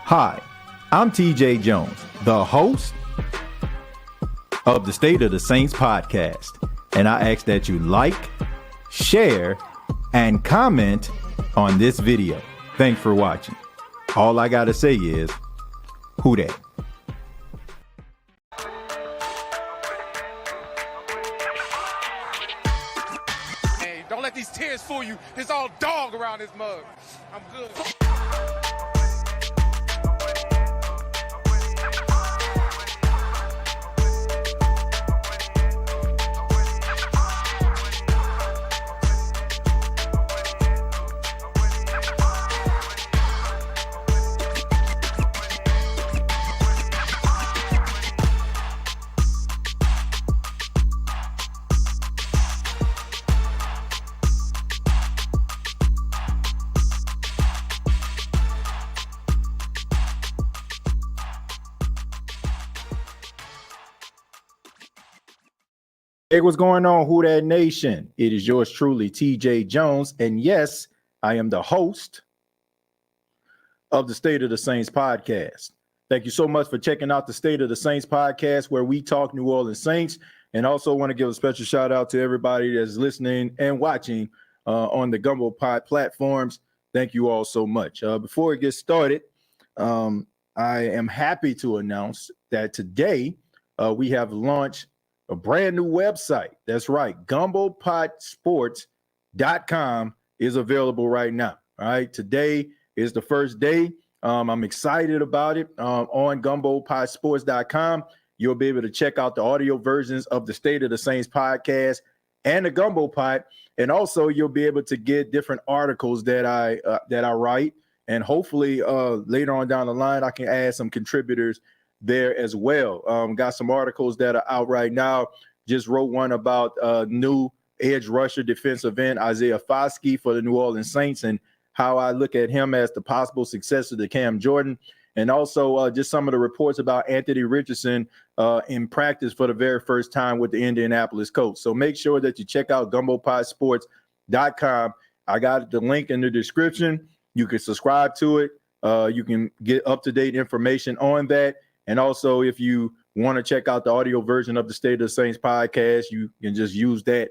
Hi, I'm TJ Jones, the host of the State of the Saints podcast, and I ask that you like, share, and comment on this video. Thanks for watching. All I gotta say is, who dat? Hey, don't let these tears fool you. There's all dog around this mug. I'm good. Hey, what's going on, Who Dat Nation? It is yours truly, TJ Jones, and yes, I am the host of the State of the Saints podcast. Thank you so much for checking out the State of the Saints podcast, where we talk New Orleans Saints, and also want to give a special shout out to everybody that's listening and watching on the Gumbo Pod platforms. Thank you all so much. Before we get started, I am happy to announce that today we have launched a brand new website. That's right. GumboPodSports.com is available right now. All right. Today is the first day. I'm excited about it. On GumboPodSports.com, you'll be able to check out the audio versions of the State of the Saints podcast and the Gumbo Pod. And also you'll be able to get different articles that I write. And hopefully later on down the line, I can add some contributors there as well. Got some articles that are out right now. Just wrote one about new edge rusher defensive end Isaiah Foskey for the New Orleans Saints, and how I look at him as the possible successor to Cam Jordan. And also just some of the reports about Anthony Richardson in practice for the very first time with the Indianapolis Colts. So make sure that you check out GumboPodSports.com. I got the link in the description. You can subscribe to it. You can get up-to-date information on that. And also, if you want to check out the audio version of the State of the Saints podcast, you can just use that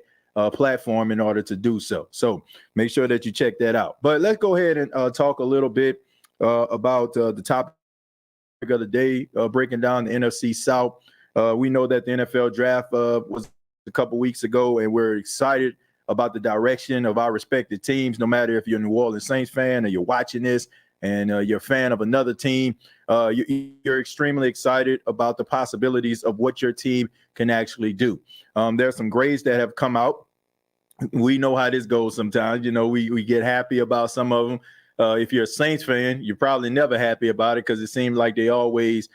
platform in order to do so. So make sure that you check that out. But let's go ahead and talk a little bit about the topic of the day, breaking down the NFC South. We know that the NFL draft was a couple weeks ago, and we're excited about the direction of our respective teams, no matter if you're a New Orleans Saints fan or you're watching this and you're a fan of another team. You're extremely excited about the possibilities of what your team can actually do. There are some grades that have come out. We know how this goes sometimes. You know, we get happy about some of them. If you're a Saints fan, you're probably never happy about it because it seems like they always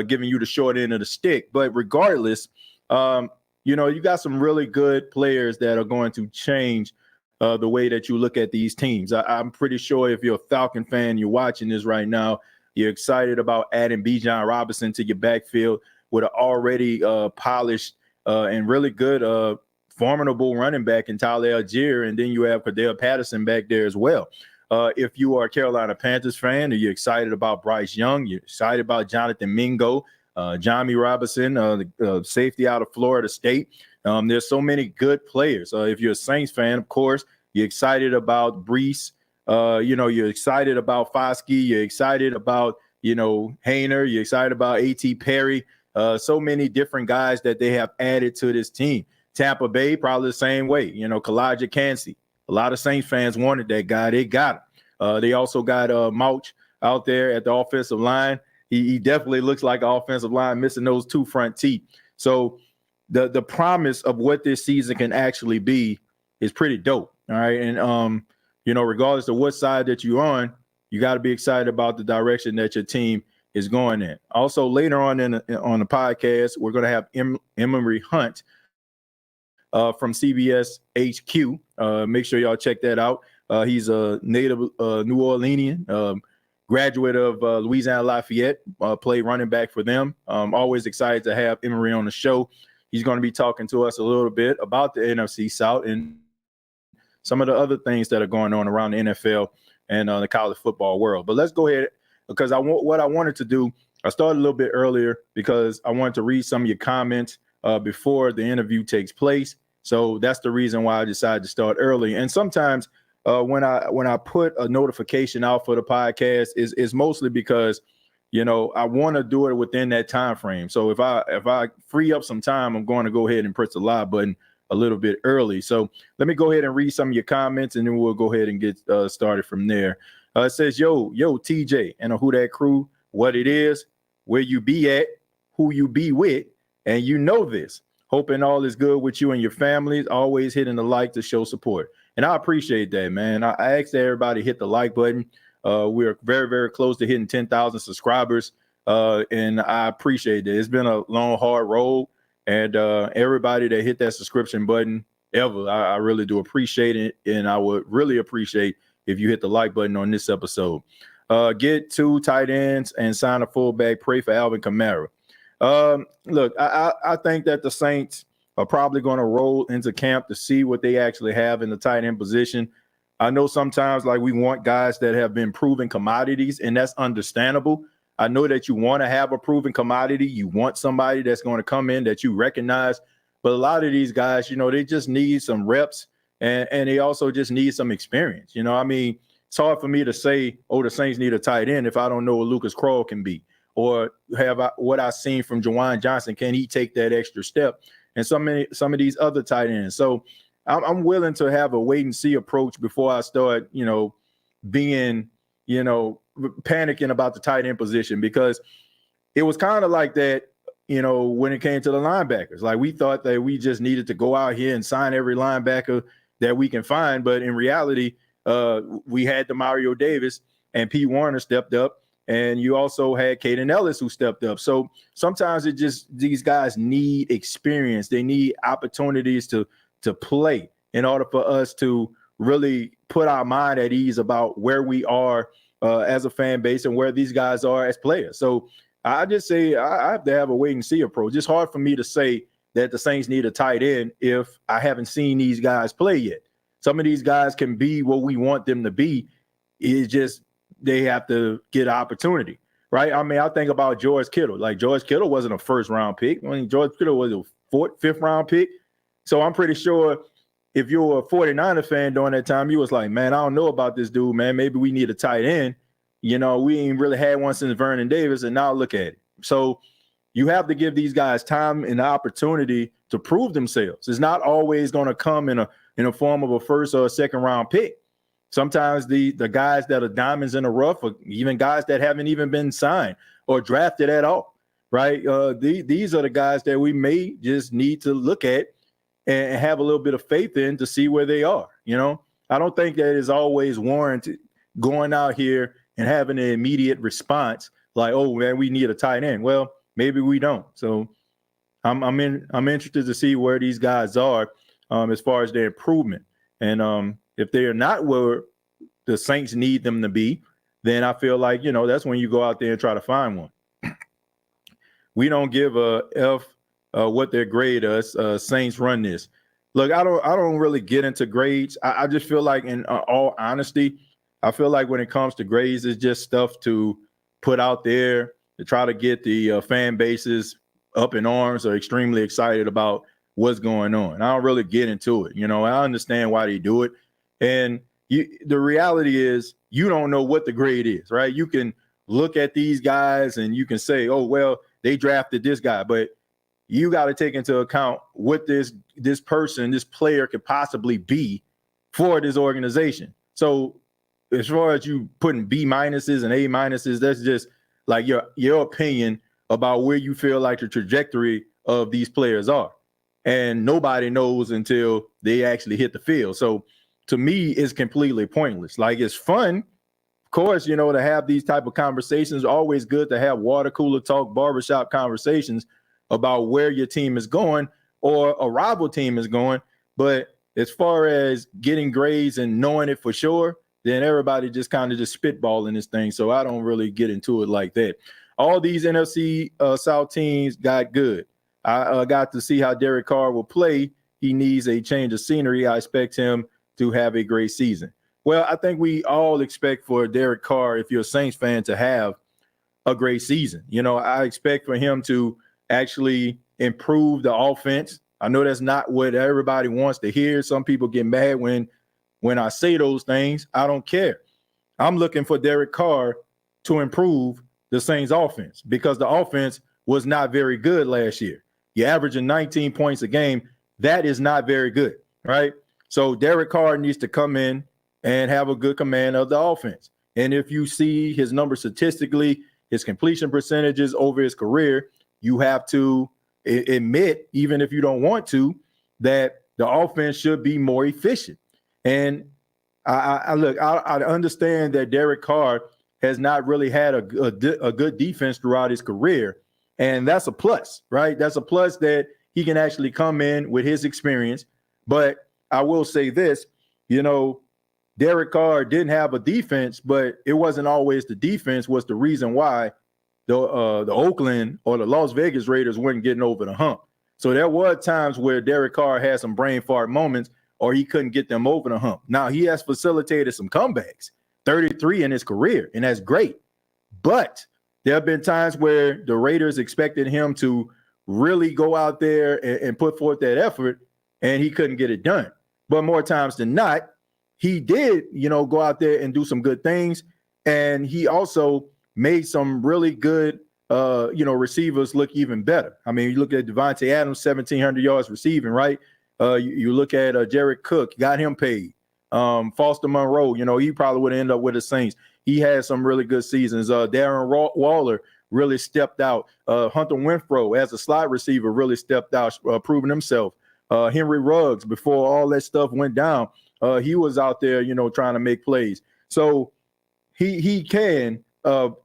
giving you the short end of the stick. But regardless, you got some really good players that are going to change the way that you look at these teams. I'm pretty sure if you're a Falcon fan, you're watching this right now, you're excited about adding Bijan Robinson to your backfield with an already polished and really good formidable running back in Tyler Algier, and then you have Cordell Patterson back there as well. If you are a Carolina Panthers fan, or you're excited about Bryce Young, you're excited about Jonathan Mingo, Jami Robinson, the safety out of Florida State. There's so many good players. If you're a Saints fan, of course, you're excited about Brees. You're excited about Foskey. You're excited about, Hayner. You're excited about A.T. Perry. So many different guys that they have added to this team. Tampa Bay, probably the same way. Kalijah Kancey. A lot of Saints fans wanted that guy. They got him. They also got Mauch out there at the offensive line. He definitely looks like an offensive line missing those two front teeth. So the promise of what this season can actually be is pretty dope. All right. And, regardless of what side that you're on, you got to be excited about the direction that your team is going in. Also, later on on the podcast, we're going to have Emory Hunt from CBS HQ. Make sure y'all check that out. He's a native New Orleanian, graduate of Louisiana Lafayette, played running back for them. Always excited to have Emery on the show. He's going to be talking to us a little bit about the NFC South and some of the other things that are going on around the NFL and the college football world. But let's go ahead, because what I wanted to do, I started a little bit earlier because I wanted to read some of your comments before the interview takes place. So that's the reason why I decided to start early. And sometimes when I put a notification out for the podcast is mostly because, I want to do it within that time frame. So if I free up some time, I'm going to go ahead and press the live button a little bit early. So let me go ahead and read some of your comments, and then we'll go ahead and get started from there. It says, yo, TJ and a Who Dat Crew, what it is, where you be at, who you be with, and you know this. Hoping all is good with you and your families. Always hitting the like to show support. And I appreciate that, man. I asked everybody to hit the like button. We're very, very close to hitting 10,000 subscribers. And I appreciate it. It's been a long, hard road. And everybody that hit that subscription button ever, I really do appreciate it. And I would really appreciate if you hit the like button on this episode. Get 2 tight ends and sign a fullback. Pray for Alvin Kamara. Look, I think that the Saints are probably going to roll into camp to see what they actually have in the tight end position. I know sometimes we want guys that have been proven commodities, and that's understandable. I know that you want to have a proven commodity. You want somebody that's going to come in that you recognize. But a lot of these guys, they just need some reps, and they also just need some experience. It's hard for me to say, the Saints need a tight end if I don't know what Lucas Kroll can be, or what I've seen from Juwan Johnson. Can he take that extra step? And some of these other tight ends. So I'm willing to have a wait and see approach before I start, being, panicking about the tight end position, because it was kind of like that, when it came to the linebackers. We thought that we just needed to go out here and sign every linebacker that we can find. But in reality, we had Demario Davis and Pete Warner stepped up. And you also had Caden Ellis who stepped up. So sometimes these guys need experience. They need opportunities to play in order for us to really put our mind at ease about where we are as a fan base and where these guys are as players. So I just say I have to have a wait and see approach. It's hard for me to say that the Saints need a tight end if I haven't seen these guys play yet. Some of these guys can be what we want them to be. It's just they have to get an opportunity, right? I think about George Kittle. George Kittle wasn't a first-round pick. George Kittle was a 4th, 5th-round pick. So I'm pretty sure if you were a 49er fan during that time, you was like, man, I don't know about this dude, man. Maybe we need a tight end. We ain't really had one since Vernon Davis, and now look at it. So you have to give these guys time and the opportunity to prove themselves. It's not always going to come in a form of a 1st or a 2nd-round pick. Sometimes the guys that are diamonds in the rough, or even guys that haven't even been signed or drafted at all, right? These are the guys that we may just need to look at and have a little bit of faith in to see where they are. I don't think that is always warranted going out here and having an immediate response like, oh man, we need a tight end. Well, maybe we don't. So I'm interested to see where these guys are as far as their improvement. And if they are not where the Saints need them to be, then I feel like, that's when you go out there and try to find one. We don't give a F what their grade us. Saints run this. Look, I don't really get into grades. I just feel like, in all honesty, I feel like when it comes to grades, it's just stuff to put out there to try to get the fan bases up in arms or extremely excited about what's going on. I don't really get into it. I understand why they do it. And the reality is you don't know what the grade is, right? You can look at these guys and you can say, oh, well, they drafted this guy, but you got to take into account what this player could possibly be for this organization. So as far as you putting B minuses and A minuses, that's just like your opinion about where you feel like the trajectory of these players are. And nobody knows until they actually hit the field. So to me, it's completely pointless. It's fun, of course, to have these type of conversations. Always good to have water cooler talk, barbershop conversations about where your team is going. or a rival team is going. But as far as getting grades and knowing it for sure, then everybody just kind of just spitballing this thing. So I don't really get into it like that. All these NFC South teams got good. I got to see how Derek Carr will play. He needs a change of scenery. I expect him to have a great season. Well, I think we all expect for Derek Carr, if you're a Saints fan, to have a great season. You know, I expect for him to actually improve the offense. I know that's not what everybody wants to hear. Some people get mad when I say those things. I don't care. I'm looking for Derek Carr to improve the Saints offense because the offense was not very good last year. You're averaging 19 points a game. That is not very good, right? So Derek Carr needs to come in and have a good command of the offense. And if you see his numbers statistically, his completion percentages over his career, you have to admit, even if you don't want to, that the offense should be more efficient. And I understand that Derek Carr has not really had a good defense throughout his career. And that's a plus, right? That's a plus that he can actually come in with his experience. But I will say this, you know, Derek Carr didn't have a defense, but it wasn't always the defense was the reason why the Oakland or the Las Vegas Raiders weren't getting over the hump. So there were times where Derek Carr had some brain fart moments or he couldn't get them over the hump. Now, he has facilitated some comebacks, 33 in his career, and that's great. But there have been times where the Raiders expected him to really go out there and put forth that effort, and he couldn't get it done. But more times than not, he did, you know, go out there and do some good things. And he also made some really good, receivers look even better. I mean, you look at Devontae Adams, 1,700 yards receiving, right? You look at Jared Cook, got him paid. Foster Monroe, you know, he probably would end up with the Saints. He had some really good seasons. Darren Waller really stepped out. Hunter Renfrow, as a slot receiver, really stepped out, proving himself. Henry Ruggs, before all that stuff went down, he was out there, you know, trying to make plays. So he can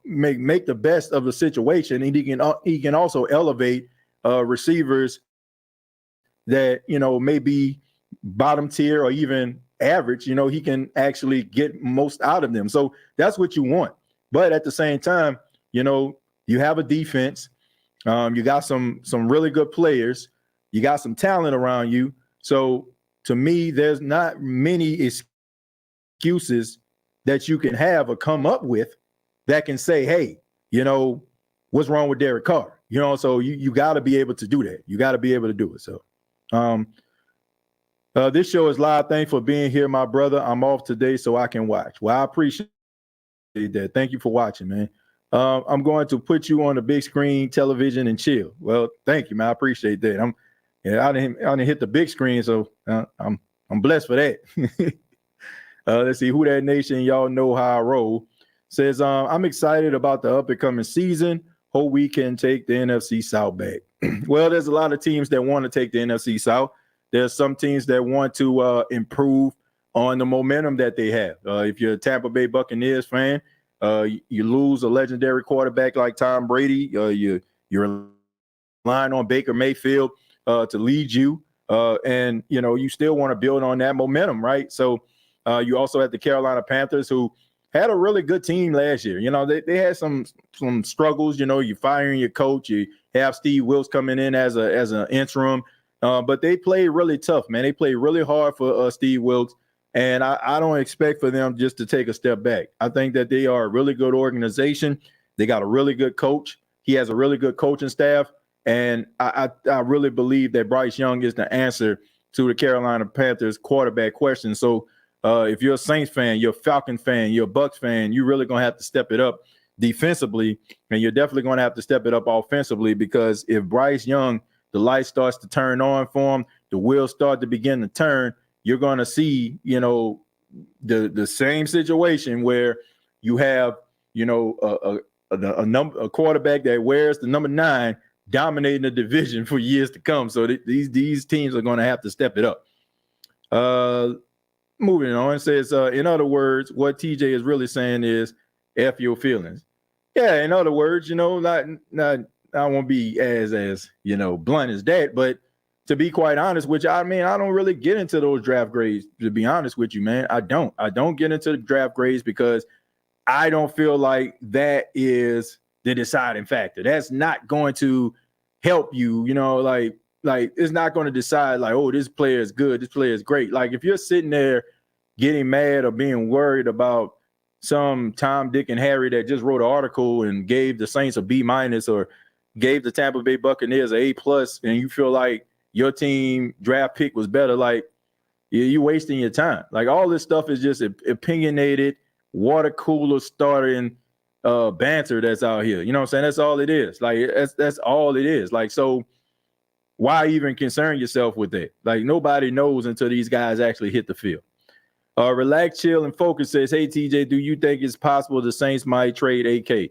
make the best of the situation, and he can also elevate receivers that, you know, may be bottom tier or even average. You know, he can actually get most out of them. So that's what you want. But at the same time, you know, you have a defense. You got some really good players. You got some talent around you. So to me, there's not many excuses that you can have or come up with that can say, hey, you know, what's wrong with Derek Carr? You know, so you got to be able to do that. You got to be able to do it. So this show is live. Thanks for being here, my brother. I'm off today so I can watch. Well, I appreciate that. Thank you for watching, man. I'm going to put you on the big screen television and chill. Well, thank you, man. I appreciate that. I didn't hit the big screen, so I'm blessed for that. Let's see who that nation. Y'all know how I roll. Says I'm excited about the up and coming season. Hope we can take the NFC South back. Well, there's a lot of teams that want to take the NFC South. There's some teams that want to improve on the momentum that they have. If you're a Tampa Bay Buccaneers fan, you lose a legendary quarterback like Tom Brady. You're relying on Baker Mayfield to lead you, and you know you still want to build on that momentum, right? So you also have the Carolina Panthers, who had a really good team last year. You know, they had some struggles. You know, you firing your coach, you have Steve Wilks coming in as an interim, but they played really tough, man. They played really hard for Steve Wilks. And I don't expect for them just to take a step back. I think that they are a really good organization. They got a really good coach. He has a really good coaching staff. And I really believe that Bryce Young is the answer to the Carolina Panthers quarterback question. So if you're a Saints fan, you're a Falcon fan, you're a Bucs fan, you're really going to have to step it up defensively. And you're definitely going to have to step it up offensively, because if Bryce Young, the light starts to turn on for him, the wheels start to begin to turn, you're going to see, you know, the same situation where you have, you know, a quarterback that wears the number 9 dominating the division for years to come. So these teams are going to have to step it up. Moving on, it says, in other words, what TJ is really saying is F your feelings. Yeah, in other words, you know, not I won't be as you know, blunt as that, but to be quite honest, which I mean, I don't really get into those draft grades, to be honest with you, man. I don't get into the draft grades because I don't feel like that is the deciding factor. That's not going to help you, like it's not going to decide like, oh, this player is good, this player is great. Like if you're sitting there getting mad or being worried about some Tom, Dick, and Harry that just wrote an article and gave the Saints a B- or gave the Tampa Bay Buccaneers an A+, and you feel like your team draft pick was better, like you're wasting your time. Like all this stuff is just opinionated, water cooler starting banter that's out here. You know what I'm saying? That's all it is. Like that's all it is. Like, so why even concern yourself with that? Like nobody knows until these guys actually hit the field. Relax, chill, and focus says, hey, TJ, do you think it's possible the Saints might trade AK?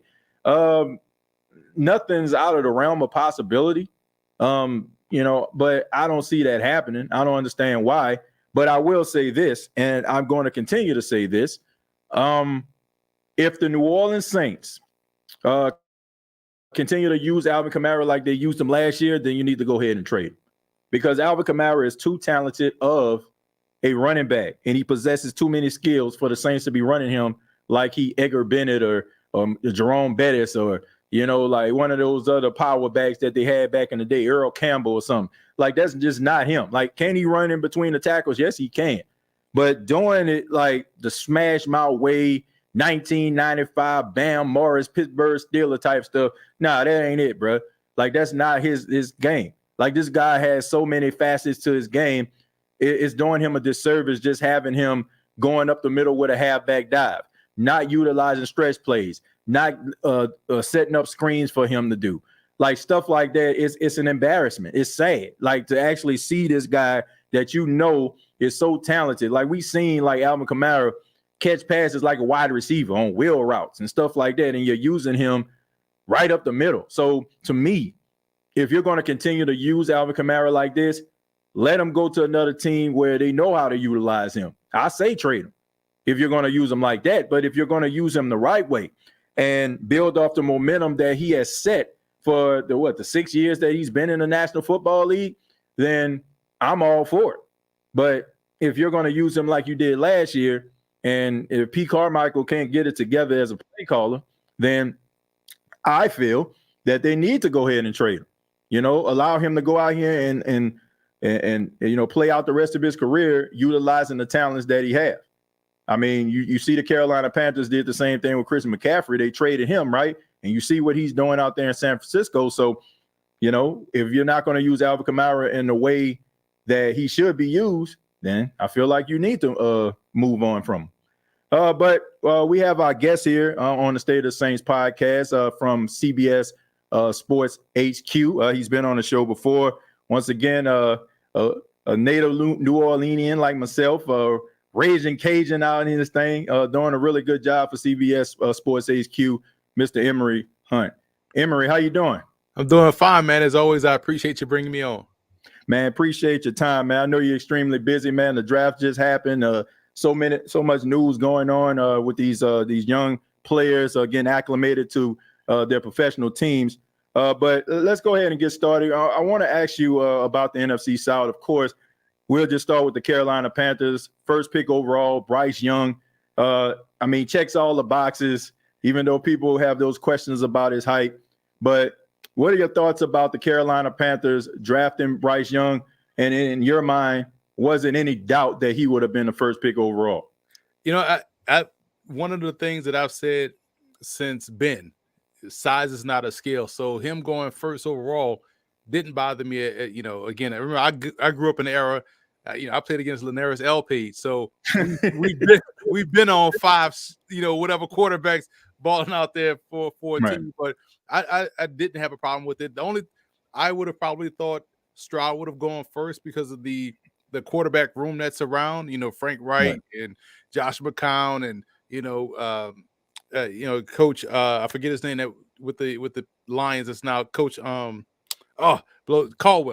Nothing's out of the realm of possibility, but I don't see that happening. I don't understand why. But I will say this, and I'm going to continue to say this. If the New Orleans Saints continue to use Alvin Kamara like they used him last year, then you need to go ahead and trade him. Because Alvin Kamara is too talented of a running back, and he possesses too many skills for the Saints to be running him like he Edgar Bennett or Jerome Bettis or, like one of those other power backs that they had back in the day, Earl Campbell or something. Like, that's just not him. Like, can he run in between the tackles? Yes, he can. But doing it like the smash mouth way, 1995 Bam Morris, Pittsburgh Steelers type stuff, nah, that ain't it, bro. Like, that's not his game. Like, this guy has so many facets to his game. It's doing him a disservice just having him going up the middle with a halfback dive, not utilizing stretch plays, not setting up screens for him to do. Like stuff like that, it's an embarrassment. It's sad. Like to actually see this guy that is so talented. Like we seen like Alvin Kamara catch passes like a wide receiver on wheel routes and stuff like that, and you're using him right up the middle. So to me, if you're going to continue to use Alvin Kamara like this, let him go to another team where they know how to utilize him. I say trade him if you're going to use him like that. But if you're going to use him the right way and build off the momentum that he has set for the 6 years that he's been in the National Football League, then I'm all for it. But if you're going to use him like you did last year, and if Pete Carmichael can't get it together as a play caller, then I feel that they need to go ahead and trade him. Allow him to go out here and play out the rest of his career utilizing the talents that he has. I mean, you see the Carolina Panthers did the same thing with Christian McCaffrey. They traded him, right? And you see what he's doing out there in San Francisco. So, if you're not going to use Alvin Kamara in the way that he should be used, then I feel like you need to move on from him. But we have our guest here on the State of the Saints podcast from CBS Sports HQ. He's been on the show before. Once again, a native New Orleanian like myself, raging Cajun out in this thing, doing a really good job for CBS Sports HQ, Mr. Emory Hunt. Emory, how you doing? I'm doing fine, man. As always, I appreciate you bringing me on. Man, appreciate your time, man. I know you're extremely busy, man. The draft just happened. So much news going on with these young players getting acclimated to their professional teams. But let's go ahead and get started. I want to ask you about the NFC South. Of course, we'll just start with the Carolina Panthers. First pick overall, Bryce Young. Checks all the boxes, even though people have those questions about his height. But what are your thoughts about the Carolina Panthers drafting Bryce Young? And in your mind, wasn't any doubt that he would have been the first pick overall? I one of the things that I've said since Ben, size is not a skill. So him going first overall didn't bother me. Again, I remember I grew up in the era. I played against Linares Elpage, so we've been on five, whatever quarterbacks balling out there for a team. But I didn't have a problem with it. I would have probably thought Stroud would have gone first because of the quarterback room that's around. Frank Wright and Josh McCown and Coach I forget his name, that with the Lions. It's now Coach Caldwell.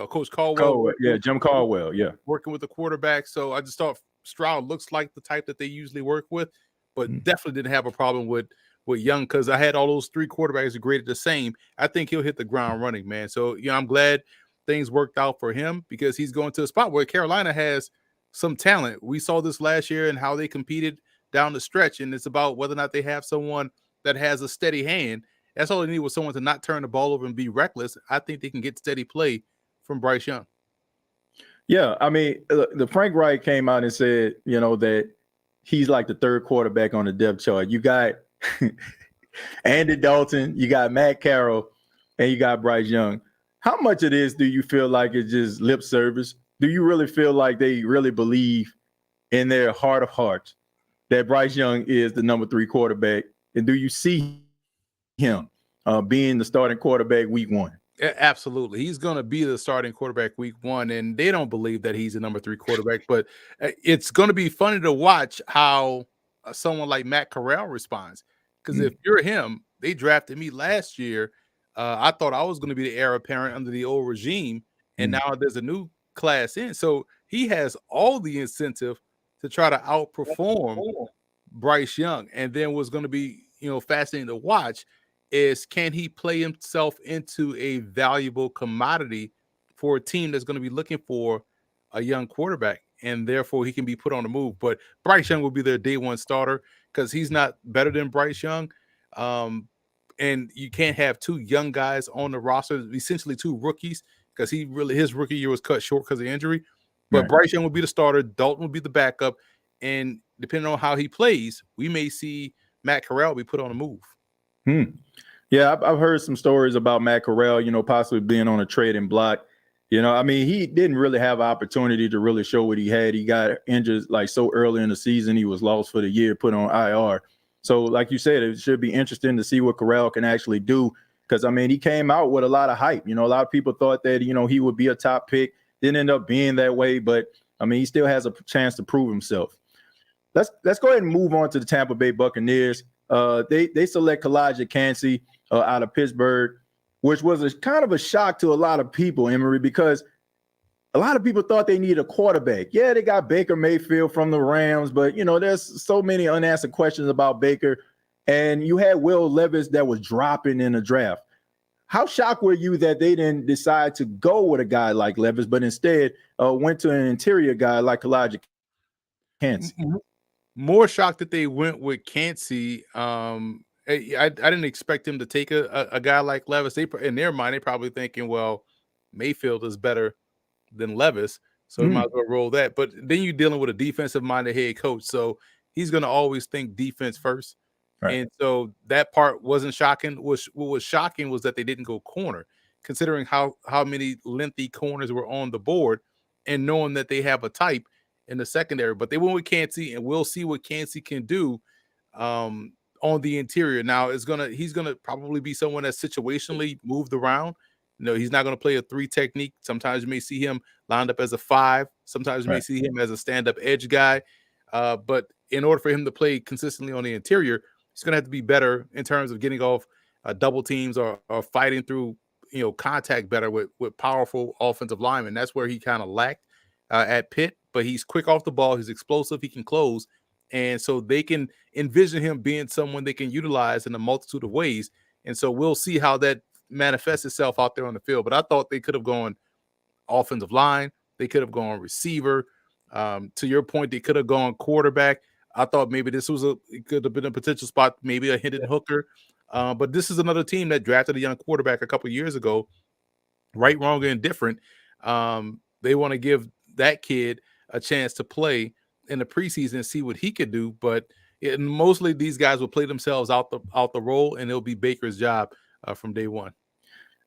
Coach Caldwell. Yeah, Jim Caldwell. Yeah, working with the quarterback. So I just thought Stroud looks like the type that they usually work with, but definitely didn't have a problem with Young because I had all those three quarterbacks graded the same. I think he'll hit the ground running, man. So I'm glad things worked out for him because he's going to a spot where Carolina has some talent. We saw this last year and how they competed down the stretch, and it's about whether or not they have someone that has a steady hand. That's all they need, was someone to not turn the ball over and be reckless. I think they can get steady play from Bryce Young. Yeah, I mean, the Frank Wright came out and said, that he's like the third quarterback on the depth chart. You got Andy Dalton, you got Matt Carroll, and you got Bryce Young. How much of this do you feel like it's just lip service? Do you really feel like they really believe in their heart of hearts that Bryce Young is the number 3 quarterback? And do you see him being the starting quarterback week 1? Absolutely. He's going to be the starting quarterback week 1, and they don't believe that he's the number 3 quarterback. But it's going to be funny to watch how someone like Matt Corral responds. Because if you're him, they drafted me last year. I thought I was going to be the heir apparent under the old regime, and now there's a new class in. So he has all the incentive to try to outperform Bryce Young. And then what's going to be, fascinating to watch is, can he play himself into a valuable commodity for a team that's going to be looking for a young quarterback, and therefore he can be put on the move. But Bryce Young will be their day 1 starter because he's not better than Bryce Young. And you can't have 2 young guys on the roster, essentially 2 rookies, because his rookie year was cut short because of injury. But Right. Bryce Young will be the starter. Dalton will be the backup. And depending on how he plays, we may see Matt Corral be put on the move. Yeah, I've heard some stories about Matt Corral, possibly being on a trading block. I mean, he didn't really have an opportunity to really show what he had. He got injured like so early in the season. He was lost for the year, put on IR. So like you said, it should be interesting to see what Corral can actually do. Because, I mean, he came out with a lot of hype. A lot of people thought that, he would be a top pick. Didn't end up being that way. But, I mean, he still has a chance to prove himself. Let's go ahead and move on to the Tampa Bay Buccaneers. They select Kalijah Kancey out of Pittsburgh, which was kind of a shock to a lot of people, Emory, because a lot of people thought they needed a quarterback. Yeah, they got Baker Mayfield from the Rams, but, there's so many unanswered questions about Baker. And you had Will Levis that was dropping in the draft. How shocked were you that they didn't decide to go with a guy like Levis, but instead went to an interior guy like Kalijah Kancey? More shocked that they went with Kancey. I didn't expect him to take a guy like Levis. In their mind, they probably thinking, well, Mayfield is better than Levis, so we might as well roll that. But then you're dealing with a defensive-minded head coach, so he's going to always think defense first. Right. And so that part wasn't shocking. What was shocking was that they didn't go corner, considering how many lengthy corners were on the board, and knowing that they have a type in the secondary. But they went with Kancey, and we'll see what Kancey can do on the interior. Now he's gonna probably be someone that's situationally moved around. He's not going to play a 3 technique. Sometimes you may see him lined up as a 5. Sometimes you may see him as a stand-up edge guy. But in order for him to play consistently on the interior, he's going to have to be better in terms of getting off double teams or fighting through contact better with powerful offensive linemen. That's where he kind of lacked at Pitt. But he's quick off the ball. He's explosive. He can close. And so they can envision him being someone they can utilize in a multitude of ways. And so we'll see how that manifests itself out there on the field. But I thought they could have gone offensive line. They could have gone receiver. To your point, they could have gone quarterback. I thought maybe it could have been a potential spot, maybe a hidden hooker. But this is another team that drafted a young quarterback a couple of years ago. Right, wrong, and different. They want to give that kid a chance to play in the preseason and see what he could do. But mostly these guys will play themselves out the role, and it'll be Baker's job from day 1.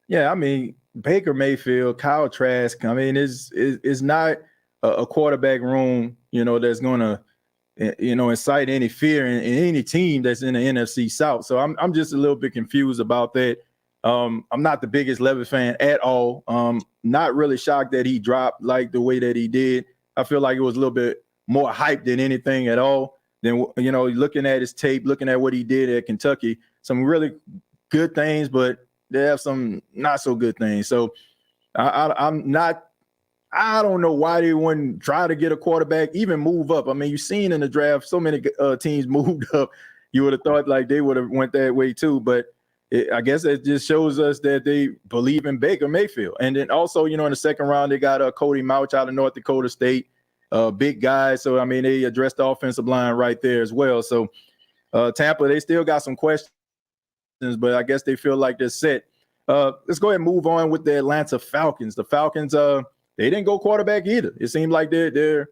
Yeah, I mean, Baker Mayfield, Kyle Trask, I mean, is not a quarterback room, that's going to, incite any fear in any team that's in the NFC South. So I'm just a little bit confused about that. I'm not the biggest Levis fan at all. Not really shocked that he dropped like the way that he did. I feel like it was a little bit more hype than anything at all. Then, looking at his tape, looking at what he did at Kentucky, some really good things, but they have some not so good things. So I don't know why they wouldn't try to get a quarterback, even move up. I mean, you've seen in the draft so many teams moved up. You would have thought like they would have went that way too. But I guess it just shows us that they believe in Baker Mayfield. And then also, in the second round, they got Cody Mauch out of North Dakota State, big guy. So, I mean, they addressed the offensive line right there as well. So, Tampa, they still got some questions, but I guess they feel like they're set. Let's go ahead and move on with the Atlanta Falcons. The Falcons, they didn't go quarterback either. It seemed like they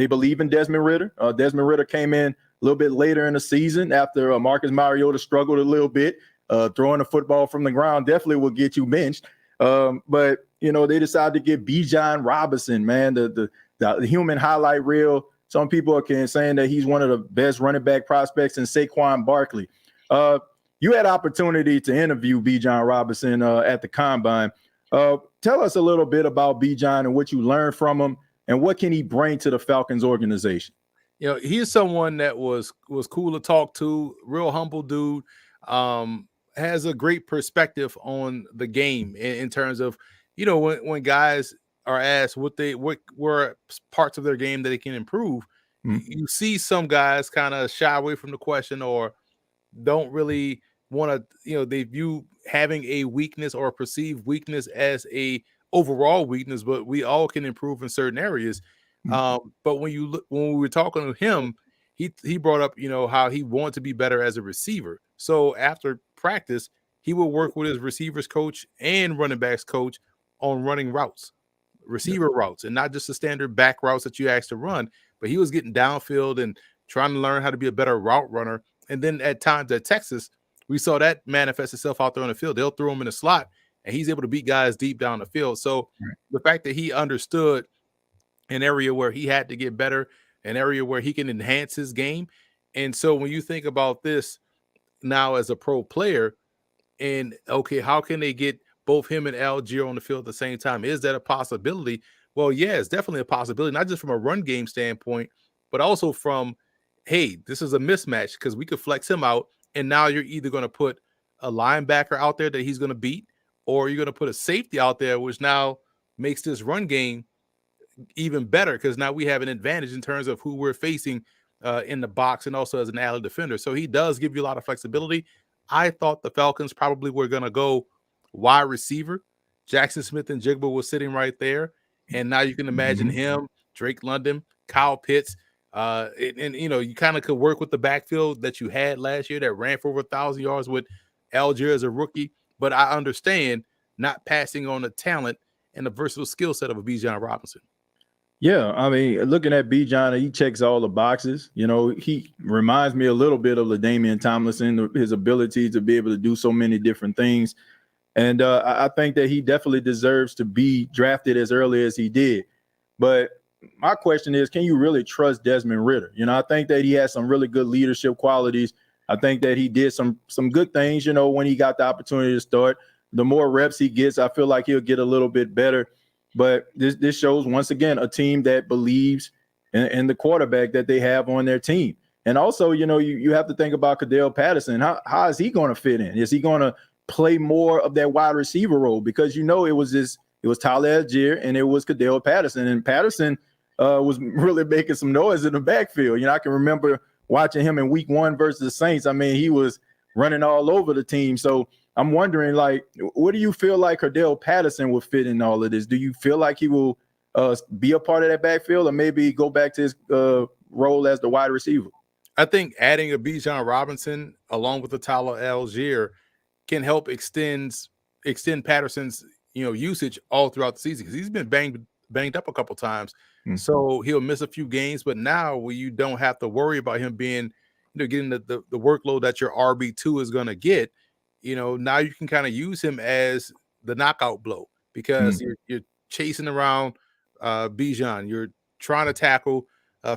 believe in Desmond Ridder. Desmond Ridder came in a little bit later in the season after Marcus Mariota struggled a little bit. Throwing the football from the ground definitely will get you benched. But, they decided to get Bijan Robinson, man, the human highlight reel. Some people are saying that he's one of the best running back prospects in Saquon Barkley. You had opportunity to interview Bijan Robinson at the Combine. Tell us a little bit about Bijan and what you learned from him and what can he bring to the Falcons organization. He's someone that was cool to talk to, real humble dude. Has a great perspective on the game in terms of, when guys are asked what were parts of their game that they can improve, you see some guys kind of shy away from the question or don't really want to, they view having a weakness or a perceived weakness as a overall weakness, but we all can improve in certain areas. But when we were talking to him, he brought up, how he wanted to be better as a receiver. So after practice, he would work with his receivers coach and running backs coach on running routes, receiver routes, and not just the standard back routes that you asked to run, but he was getting downfield and trying to learn how to be a better route runner. And then at times at Texas, we saw that manifest itself out there on the field. They'll throw him in the slot, and he's able to beat guys deep down the field. So the fact that he understood an area where he had to get better, an area where he can enhance his game. And so when you think about this now as a pro player, and okay, how can they get both him and Algier on the field at the same time? Is that a possibility? Well, yeah, it's definitely a possibility, not just from a run game standpoint, but also from, hey, this is a mismatch because we could flex him out. And now you're either going to put a linebacker out there that he's going to beat, or you're going to put a safety out there, which now makes this run game even better because now we have an advantage in terms of who we're facing in the box and also as an alley defender. So he does give you a lot of flexibility. I thought the Falcons probably were going to go wide receiver. Jackson Smith and Jigba was sitting right there. And now you can imagine him, Drake London, Kyle Pitts. You kind of could work with the backfield that you had last year that ran for over 1,000 yards with Algier as a rookie. But I understand not passing on the talent and the versatile skill set of a Bijan Robinson. Yeah, I mean, looking at Bijan, he checks all the boxes. He reminds me a little bit of LaDainian Tomlinson, his ability to be able to do so many different things. And I think that he definitely deserves to be drafted as early as he did. But my question is, can you really trust Desmond Ridder? I think that he has some really good leadership qualities. I think that he did some good things, when he got the opportunity to start. The more reps he gets, I feel like he'll get a little bit better. But this shows, once again, a team that believes in the quarterback that they have on their team. And also, you have to think about Cordell Patterson. How is he going to fit in? Is he going to play more of that wide receiver role? Because, it was Tyler Algier and it was Cordell Patterson. And Patterson was really making some noise in the backfield. I can remember watching him in week 1 versus the Saints. I mean, he was running all over the team. So I'm wondering, what do you feel like Cordell Patterson will fit in all of this? Do you feel like he will be a part of that backfield or maybe go back to his role as the wide receiver? I think adding a Bijan Robinson along with the Tyler Algier can help extend Patterson's usage all throughout the season because he's been banged up a couple times. So he'll miss a few games, but now where you don't have to worry about him being, getting the workload that your RB2 is going to get, now you can kind of use him as the knockout blow because you're chasing around Bijan. You're trying to tackle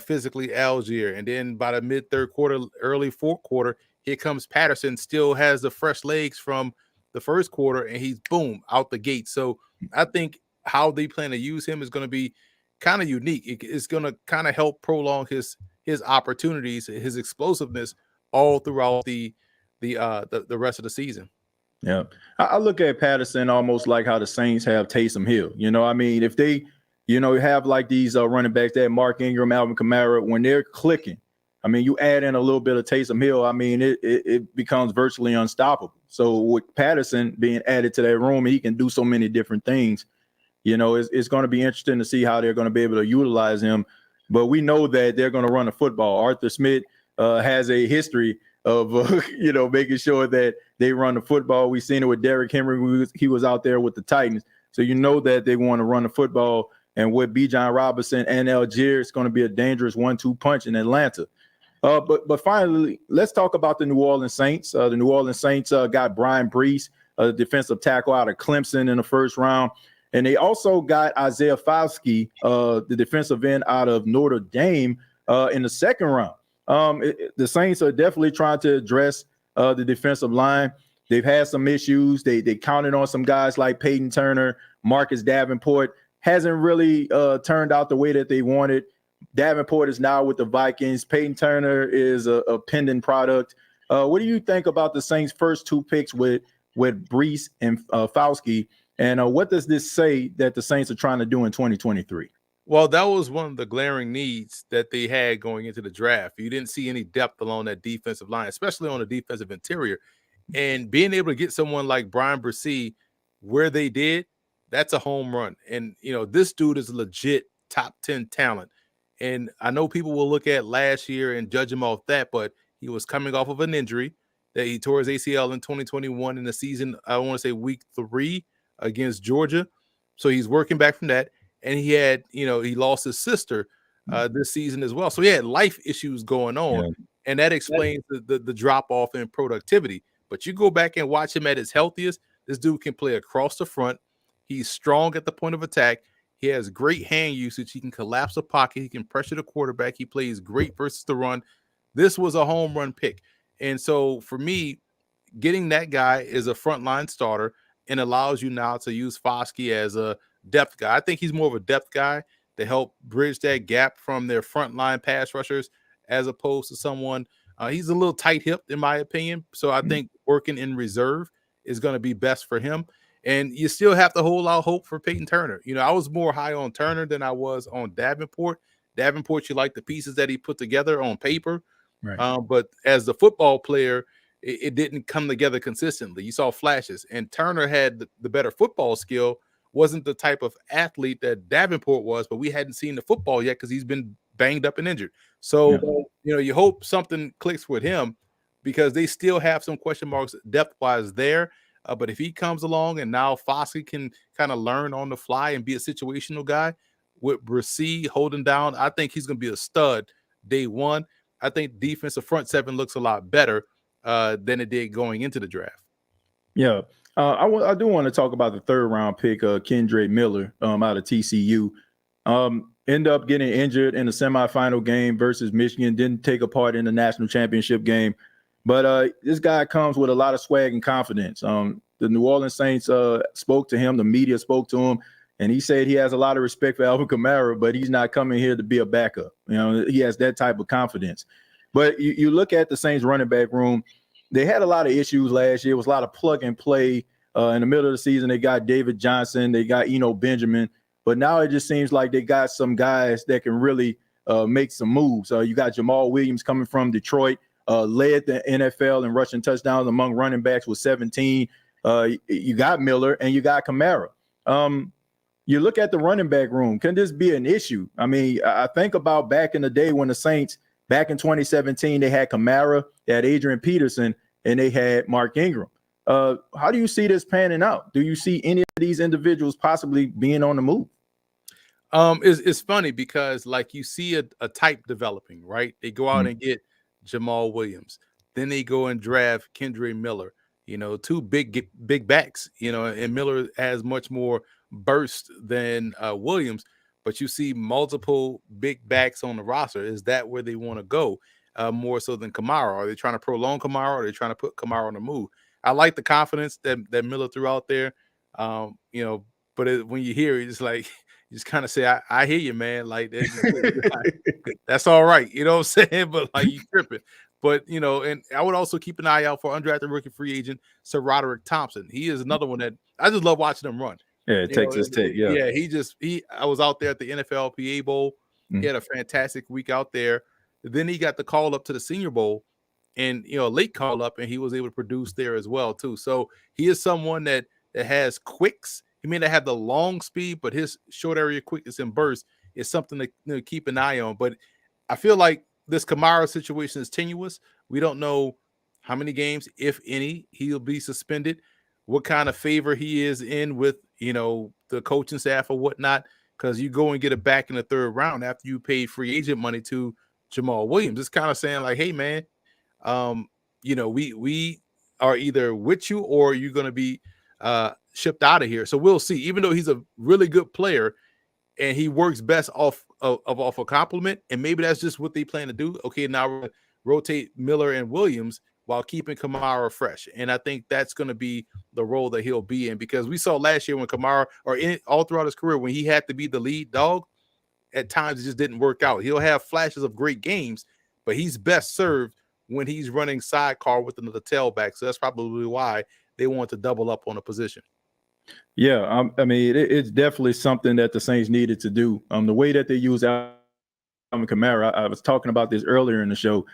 physically Algier. And then by the mid-third quarter, early fourth quarter, here comes Patterson, still has the fresh legs from the first quarter, and he's, boom, out the gate. So I think how they plan to use him is going to be kind of unique. It's going to kind of help prolong his opportunities, his explosiveness all throughout the rest of the season. Yeah. I look at Patterson almost like how the Saints have Taysom Hill. I mean, if they, have like these running backs that Mark Ingram, Alvin Kamara, when they're clicking, I mean, you add in a little bit of Taysom Hill, I mean, it becomes virtually unstoppable. So with Patterson being added to that room, he can do so many different things. It's going to be interesting to see how they're going to be able to utilize him. But we know that they're going to run the football. Arthur Smith has a history of, making sure that they run the football. We've seen it with Derrick Henry. He was out there with the Titans. So that they want to run the football. And with Bijan Robinson and Algier, it's going to be a dangerous 1-2 punch in Atlanta. But finally, let's talk about the New Orleans Saints. The New Orleans Saints got Brian Brees, a defensive tackle out of Clemson in the first round. And they also got Isaiah Foskey, the defensive end out of Notre Dame, in the second round. The Saints are definitely trying to address the defensive line. They've had some issues. They counted on some guys like Peyton Turner, Marcus Davenport. Hasn't really turned out the way that they wanted. Davenport is now with the Vikings. Peyton Turner is a pending product. What do you think about the Saints' first 2 picks with Brees and Foskey? And what does this say that the Saints are trying to do in 2023? Well, that was one of the glaring needs that they had going into the draft. You didn't see any depth along that defensive line, especially on the defensive interior. And being able to get someone like Brian Brees where they did, that's a home run. And, this dude is legit top 10 talent. And I know people will look at last year and judge him off that, but he was coming off of an injury that he tore his ACL in 2021 in the season, I want to say week 3 against Georgia. So he's working back from that. And he had, he lost his sister this season as well. So he had life issues going on. Yeah. And that explains the drop off in productivity. But you go back and watch him at his healthiest, this dude can play across the front. He's strong at the point of attack. He has great hand usage. He can collapse a pocket. He can pressure the quarterback. He plays great versus the run. This was a home run pick. And so for me, getting that guy is a frontline starter and allows you now to use Foskey as a depth guy. I think he's more of a depth guy to help bridge that gap from their frontline pass rushers as opposed to someone. He's a little tight-hipped, in my opinion. So I think working in reserve is going to be best for him. And you still have to hold out hope for Peyton Turner. I was more high on Turner than I was on Davenport. Davenport, you like the pieces that he put together on paper. Right. But as the football player, it didn't come together consistently. You saw flashes. And Turner had the better football skill, wasn't the type of athlete that Davenport was, but we hadn't seen the football yet because he's been banged up and injured. So, you hope something clicks with him because they still have some question marks depth-wise there. But if he comes along and now Foskey can kind of learn on the fly and be a situational guy with Brees holding down, I think he's going to be a stud day one. I think defensive front seven looks a lot better than it did going into the draft. Yeah. I do want to talk about the third round pick, Kendre Miller out of TCU. Ended up getting injured in the semifinal game versus Michigan, didn't take a part in the national championship game. But this guy comes with a lot of swag and confidence. The New Orleans Saints spoke to him. The media spoke to him. And he said he has a lot of respect for Alvin Kamara, but he's not coming here to be a backup. He has that type of confidence. But you look at the Saints running back room, they had a lot of issues last year. It was a lot of plug and play. In the middle of the season, they got David Johnson. They got Eno Benjamin. But now it just seems like they got some guys that can really make some moves. You got Jamal Williams coming from Detroit. Led the NFL in rushing touchdowns among running backs with 17. You got Miller and you got Kamara. You look at the running back room. Can this be an issue? I mean, I think about back in the day when the Saints, back in 2017, they had Kamara, they had Adrian Peterson, and they had Mark Ingram. How do you see this panning out? Do you see any of these individuals possibly being on the move? It's funny because like you see a type developing, right? They go out and get Jamal Williams. Then they go and draft Kendre Miller, two big backs, and Miller has much more burst than Williams, but you see multiple big backs on the roster. Is that where they want to go more so than Kamara? Are they trying to prolong Kamara or are they trying to put Kamara on the move? I like the confidence that Miller threw out there, but when you hear it, it's like, you just kind of say, I hear you, man. Like, that's all right. You know what I'm saying? But like you tripping. But, and I would also keep an eye out for undrafted rookie free agent, Sir Roderick Thompson. He is another one that I just love watching him run. Yeah, Texas Tech. Yeah. Yeah, I was out there at the NFLPA Bowl. He had a fantastic week out there. Then he got the call up to the Senior Bowl. and late call up, and he was able to produce there as well too. So he is someone that has quicks. He may not have the long speed, but his short area quickness and burst is something to keep an eye on. But I feel like this Kamara situation is tenuous. We don't know how many games, if any, he'll be suspended, what kind of favor he is in with the coaching staff or whatnot, because you go and get it back in the third round after you paid free agent money to Jamal Williams. It's kind of saying like, hey man, we are either with you or you're going to be shipped out of here. So we'll see. Even though he's a really good player and he works best off a compliment, and maybe that's just what they plan to do. Okay, now we're rotate Miller and Williams while keeping Kamara fresh, and I think that's going to be the role that he'll be in, because we saw last year when Kamara, all throughout his career, when he had to be the lead dog, at times it just didn't work out. He'll have flashes of great games, but he's best served when he's running sidecar with another tailback. So that's probably why they want to double up on a position. Yeah, I mean, it's definitely something that the Saints needed to do. The way that they use Alvin Kamara, I was talking about this earlier in the show.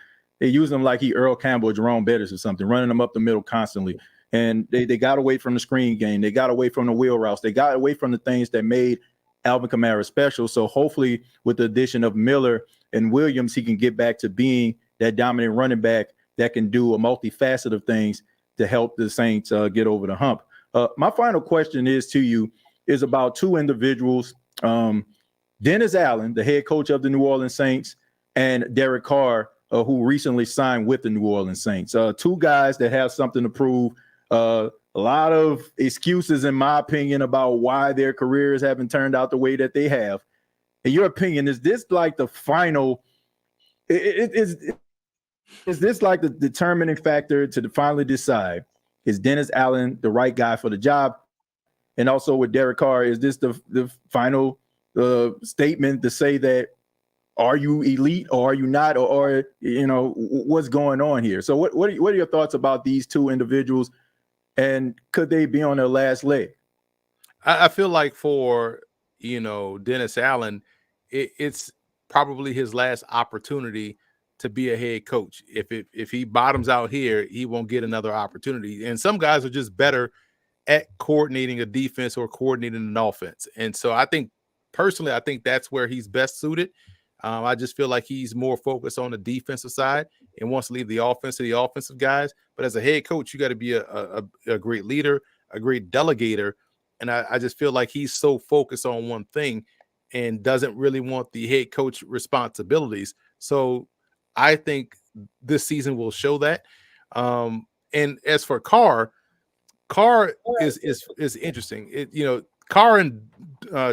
They use him like he Earl Campbell or Jerome Bettis or something, running him up the middle constantly. And they got away from the screen game. They got away from the wheel routes. They got away from the things that made Alvin Kamara special. So hopefully with the addition of Miller and Williams, he can get back to being that dominant running back that can do a multifaceted of things to help the Saints get over the hump. My final question is about two individuals, Dennis Allen, the head coach of the New Orleans Saints, and Derek Carr, who recently signed with the New Orleans Saints. Two guys that have something to prove. A lot of excuses, in my opinion, about why their careers haven't turned out the way that they have. In your opinion, is this like the final? Is this like the determining factor to finally decide, is Dennis Allen the right guy for the job? And also with Derek Carr, is this the final statement to say that, are you elite or are you not, or what's going on here? So what are your thoughts about these two individuals, and could they be on their last leg? I feel like for Dennis Allen, it's probably his last opportunity to be a head coach. If he bottoms out here, he won't get another opportunity. And some guys are just better at coordinating a defense or coordinating an offense. And so I think that's where he's best suited. I just feel like he's more focused on the defensive side and wants to leave the offense to the offensive guys. But as a head coach, you got to be a great leader, a great delegator. And I just feel like he's so focused on one thing and doesn't really want the head coach responsibilities. So I think this season will show that. And as for Carr is interesting. Carr and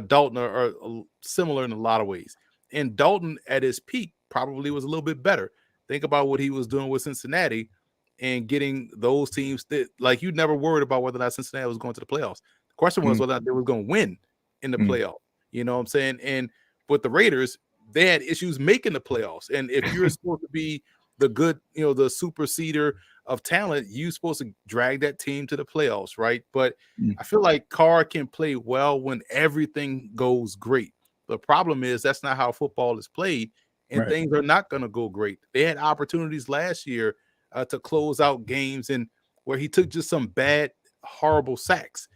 Dalton are similar in a lot of ways. And Dalton at his peak probably was a little bit better. Think about what he was doing with Cincinnati and getting those teams that, like, you never worried about whether or not Cincinnati was going to the playoffs. The question was whether or not they were going to win in the playoff. You know what I'm saying? And with the Raiders, they had issues making the playoffs. And if you're supposed to be the good, the superseder of talent, you're supposed to drag that team to the playoffs, right? But I feel like Carr can play well when everything goes great. The problem is that's not how football is played, and things are not going to go great. They had opportunities last year to close out games, and where he took just some bad, horrible sacks.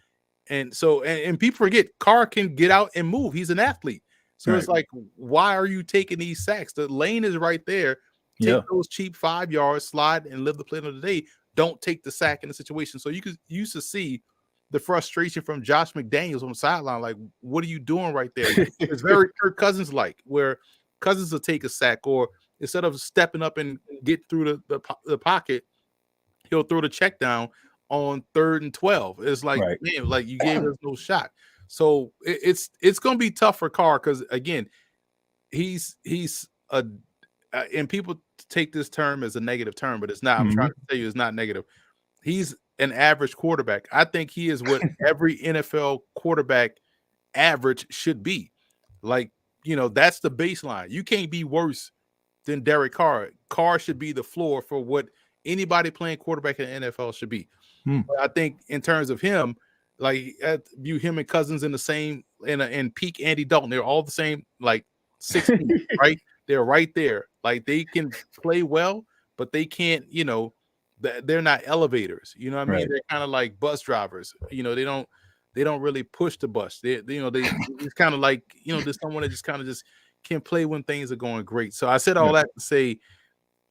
And so, and people forget, Carr can get out and move. He's an athlete. So it's like, why are you taking these sacks? The lane is right there. Take those cheap 5 yards, slide, and live the play of the day. Don't take the sack in the situation. So you used to see the frustration from Josh McDaniels on the sideline. Like, what are you doing right there? It's very Kirk Cousins-like, where Cousins will take a sack, or instead of stepping up and get through the pocket, he'll throw the check down on 3rd and 12. It's like, man, like, you gave us no shot. So it's going to be tough for Carr, because again, he's and people take this term as a negative term, but it's not. I'm trying to tell you, it's not negative. He's an average quarterback. I think he is what every NFL quarterback average should be. Like, that's the baseline. You can't be worse than Derek Carr. Carr should be the floor for what anybody playing quarterback in the NFL should be. But I think in terms of him, like, view him and Cousins in the same, and peak Andy Dalton. They're all the same, like 16, right? They're right there. Like, they can play well, but they can't, they're not elevators. You know what I mean? Right. They're kind of like bus drivers. They don't really push the bus. It's kind of like, there's someone that just kind of just can play when things are going great. So I said all that to say,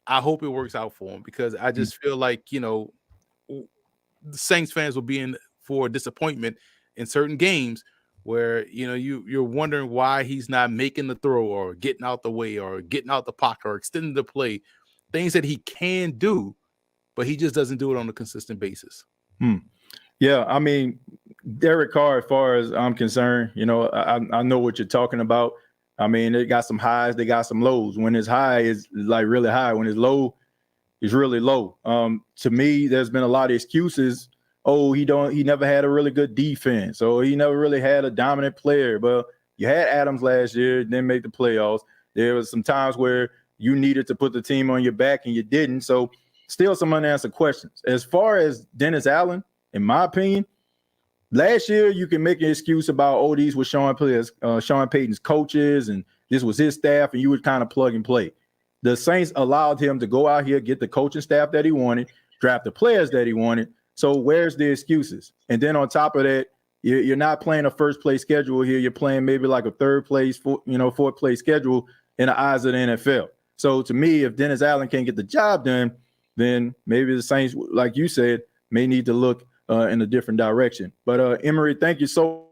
I hope it works out for him, because I just feel like, the Saints fans will be in for disappointment in certain games where, you're wondering why he's not making the throw or getting out the way or getting out the pocket or extending the play, things that he can do, but he just doesn't do it on a consistent basis. Yeah, I mean, Derek Carr, as far as I'm concerned, I know what you're talking about. I mean, they got some highs, they got some lows. When it's high, it's like really high. When it's low, it's really low. To me, there's been a lot of excuses. Oh, he never had a really good defense. So he never really had a dominant player. But you had Adams last year, didn't make the playoffs. There was some times where you needed to put the team on your back and you didn't. So still some unanswered questions. As far as Dennis Allen, in my opinion, last year you can make an excuse about, oh, these were Sean Payton's coaches and this was his staff, and you would kind of plug and play. The Saints allowed him to go out here, get the coaching staff that he wanted, draft the players that he wanted. So where's the excuses? And then on top of that, you're not playing a first place schedule here. You're playing maybe like a third place, fourth place schedule in the eyes of the NFL. So to me, if Dennis Allen can't get the job done, then maybe the Saints, like you said, may need to look in a different direction. But Emory, thank you so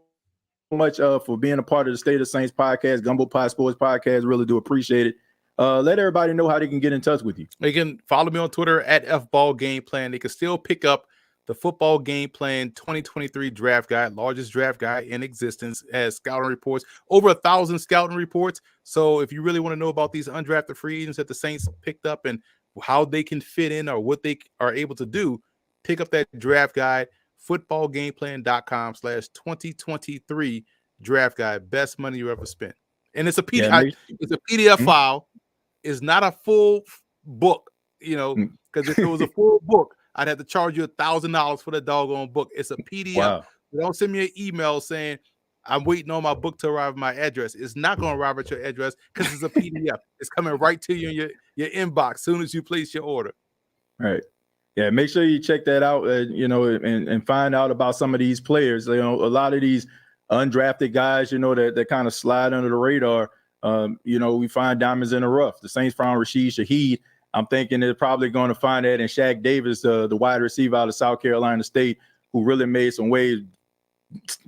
much for being a part of the State of Saints podcast, Gumbo Pie Sports podcast. Really do appreciate it. Let everybody know how they can get in touch with you. They can follow me on Twitter at FBallGamePlan. They can still pick up the Football Game Plan 2023 draft guide, largest draft guide in existence, as scouting reports, over 1,000 scouting reports. So if you really want to know about these undrafted free agents that the Saints picked up and how they can fit in or what they are able to do, pick up that draft guide, footballgameplan.com/2023 draft guide. Best money you ever spent. And it's a PDF, it's a PDF file. It's not a full book, because if it was a full book, I'd have to charge you $1,000 for the doggone book. It's a PDF. Wow. Don't send me an email saying I'm waiting on my book to arrive at my address. It's not going to arrive at your address because it's a PDF. It's coming right to you in your inbox as soon as you place your order. All right. Yeah, make sure you check that out, and find out about some of these players. A lot of these undrafted guys, that kind of slide under the radar. We find diamonds in the rough. The Saints found Rashid Shaheed. I'm thinking they're probably going to find that in Shaq Davis, the wide receiver out of South Carolina State, who really made some waves,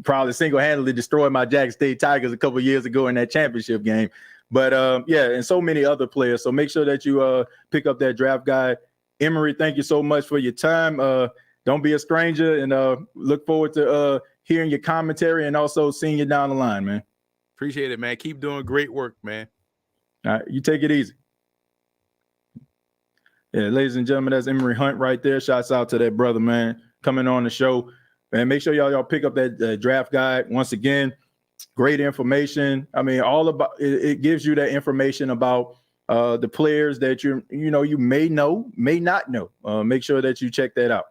probably single-handedly destroyed my Jackson State Tigers a couple of years ago in that championship game. But, and so many other players. So make sure that you pick up that draft guide. Emory, thank you so much for your time. Don't be a stranger, and look forward to hearing your commentary and also seeing you down the line, man. Appreciate it, man. Keep doing great work, man. All right, you take it easy. Yeah, ladies and gentlemen, that's Emory Hunt right there. Shouts out to that brother, man, coming on the show. Man, make sure y'all pick up that draft guide. Once again, great information. I mean, all about it gives you that information about the players that you may know, may not know. Make sure that you check that out.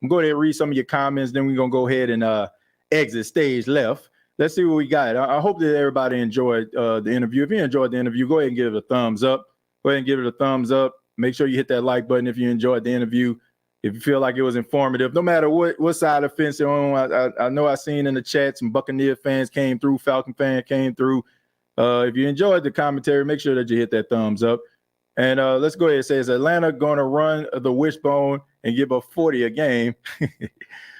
I'm going to read some of your comments, then we're going to go ahead and exit stage left. Let's see what we got. I hope that everybody enjoyed the interview. If you enjoyed the interview, go ahead and give it a thumbs up. Go ahead and give it a thumbs up. Make sure you hit that like button if you enjoyed the interview. If you feel like it was informative, no matter what side of the fence you're on. I know I seen in the chat some Buccaneer fans came through, Falcon fan came through. If you enjoyed the commentary, make sure that you hit that thumbs up. And let's go ahead. It says Atlanta going to run the wishbone and give up 40 a game.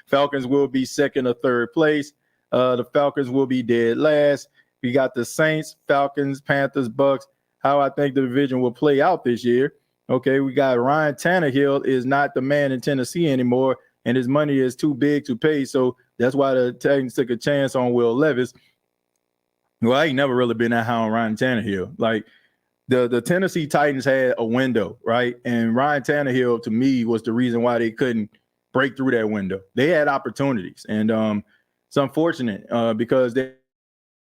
Falcons will be second or third place. The Falcons will be dead last. We got the Saints, Falcons, Panthers, Bucks. How I think the division will play out this year. Okay, we got Ryan Tannehill is not the man in Tennessee anymore, and his money is too big to pay. So that's why the Titans took a chance on Will Levis. Well, I ain't never really been that high on Ryan Tannehill. Like the Tennessee Titans had a window, right? And Ryan Tannehill, to me, was the reason why they couldn't break through that window. They had opportunities, and it's unfortunate because they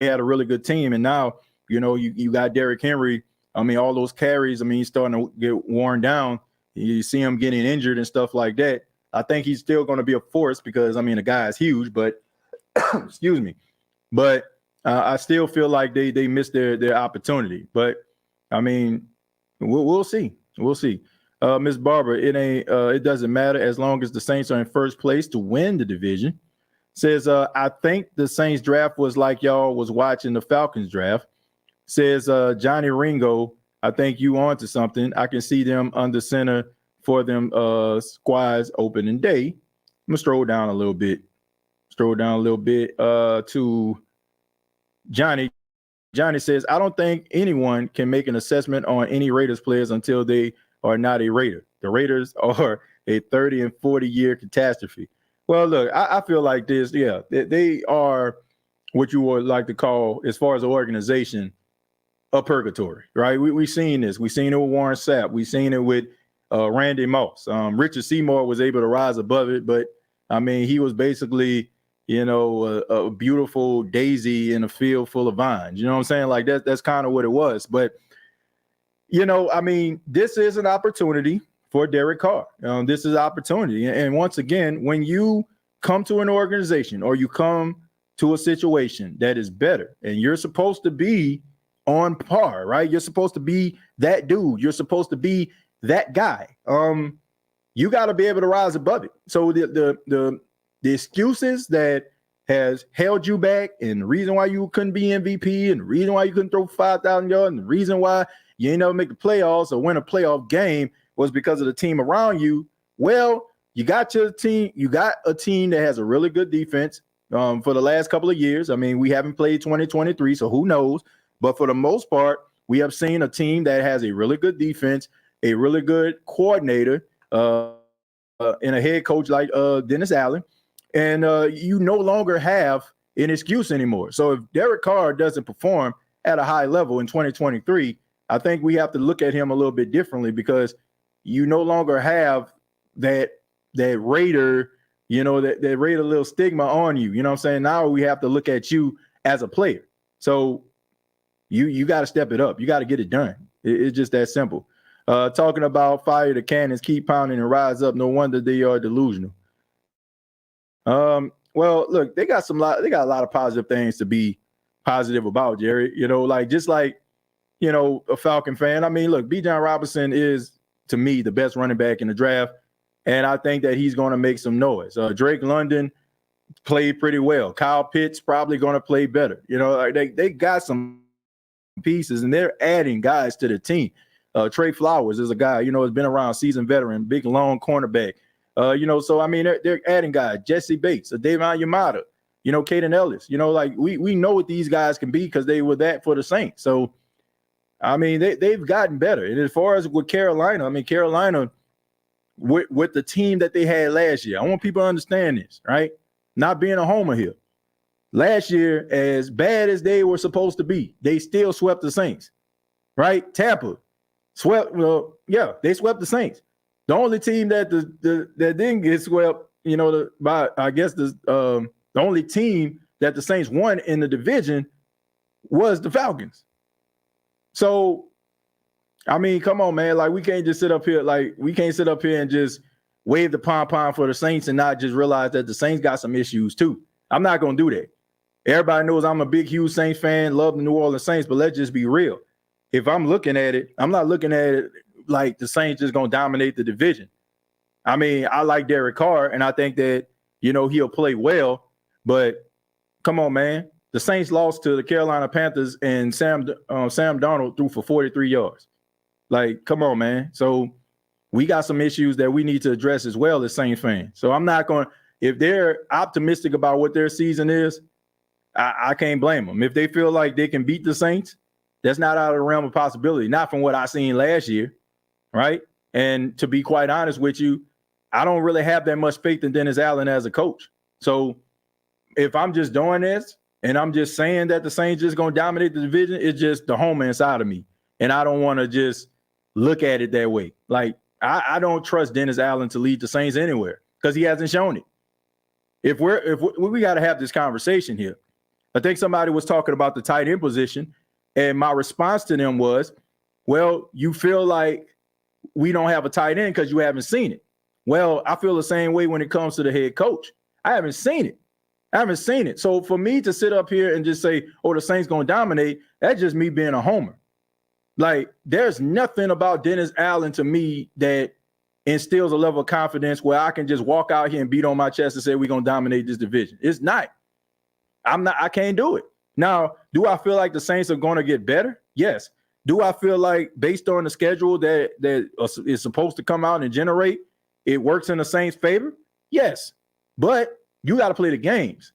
had a really good team. And now, you got Derrick Henry. I mean, all those carries, he's starting to get worn down. You see him getting injured and stuff like that. I think he's still going to be a force because, the guy is huge, but excuse me. But I still feel like they missed their opportunity. But, we'll see. We'll see. Miss Barber, it doesn't matter as long as the Saints are in first place to win the division. Says, I think the Saints draft was like y'all was watching the Falcons draft. Says Johnny Ringo, I think you on to something. I can see them under center for them squads opening day. I'm gonna stroll down a little bit to Johnny. Johnny says, I don't think anyone can make an assessment on any Raiders players until they are not a Raider. The Raiders are a 30 and 40 year catastrophe. Well, look, I feel like this. Yeah, they are what you would like to call, as far as the organization, a purgatory, right? We've seen this. We've seen it with Warren Sapp. We've seen it with Randy Moss. Richard Seymour was able to rise above it, but I mean, he was basically, a beautiful daisy in a field full of vines. You know what I'm saying? Like that's kind of what it was. But, I mean, this is an opportunity for Derek Carr. This is opportunity. And once again, when you come to an organization or you come to a situation that is better and you're supposed to be on par, right? You're supposed to be that dude. You're supposed to be that guy. You got to be able to rise above it. So the excuses that has held you back and the reason why you couldn't be MVP and the reason why you couldn't throw 5,000 yards and the reason why you ain't never make the playoffs or win a playoff game was because of the team around you. Well, you got your team. You got a team that has a really good defense for the last couple of years. I mean, we haven't played 2023, so who knows? But for the most part, we have seen a team that has a really good defense, a really good coordinator, and a head coach like Dennis Allen. And you no longer have an excuse anymore. So if Derek Carr doesn't perform at a high level in 2023, I think we have to look at him a little bit differently because you no longer have that Raider, that Raider little stigma on you. You know what I'm saying? Now we have to look at you as a player. So you got to step it up. You got to get it done. It's just that simple. Talking about fire the cannons, keep pounding and rise up. No wonder they are delusional. Well, look, they got a lot of positive things to be positive about, Jerry. A Falcon fan. I mean, look, Bijan Robinson is, to me, the best running back in the draft, and I think that he's going to make some noise. Drake London played pretty well. Kyle Pitts probably going to play better. They got some pieces, and they're adding guys to the team. Trey Flowers is a guy, has been around, seasoned veteran, big, long cornerback. So, I mean, they're adding guys. Jesse Bates, Davion Yamada, Caden Ellis. We know what these guys can be because they were that for the Saints. So, I mean, they've gotten better. And as far as with Carolina, I mean, Carolina, with the team that they had last year, I want people to understand this, right? Not being a homer here. Last year, as bad as they were supposed to be, they still swept the Saints, right? Tampa swept. Well, yeah, they swept the Saints. The only team that that didn't get swept, by I guess the only team that the Saints won in the division was the Falcons. So, I mean, come on, man. Like, we can't just sit up here. Like, we can't sit up here and just wave the pom-pom for the Saints and not just realize that the Saints got some issues too. I'm not going to do that. Everybody knows I'm a big, huge Saints fan, love the New Orleans Saints, but let's just be real. If I'm looking at it, I'm not looking at it like the Saints just going to dominate the division. I mean, I like Derek Carr, and I think that, he'll play well, but come on, man. The Saints lost to the Carolina Panthers, and Sam Darnold threw for 43 yards. Like, come on, man. So we got some issues that we need to address as well as Saints fans. So I'm not going – if they're optimistic about what their season is, I can't blame them. If they feel like they can beat the Saints, that's not out of the realm of possibility, not from what I seen last year, right? And to be quite honest with you, I don't really have that much faith in Dennis Allen as a coach. So if I'm just doing this and I'm just saying that the Saints just going to dominate the division, it's just the homer inside of me. And I don't want to just look at it that way. Like, I don't trust Dennis Allen to lead the Saints anywhere because he hasn't shown it. If we got to have this conversation here. I think somebody was talking about the tight end position, and my response to them was, well, you feel like we don't have a tight end because you haven't seen it. Well, I feel the same way when it comes to the head coach. I haven't seen it. So for me to sit up here and just say, oh, the Saints going to dominate, that's just me being a homer. Like, there's nothing about Dennis Allen to me that instills a level of confidence where I can just walk out here and beat on my chest and say we're gonna dominate this division. It's not. I can't do it. Now, do I feel like the Saints are gonna get better? Yes. Do I feel like based on the schedule that is supposed to come out and generate, it works in the Saints' favor? Yes. But you got to play the games.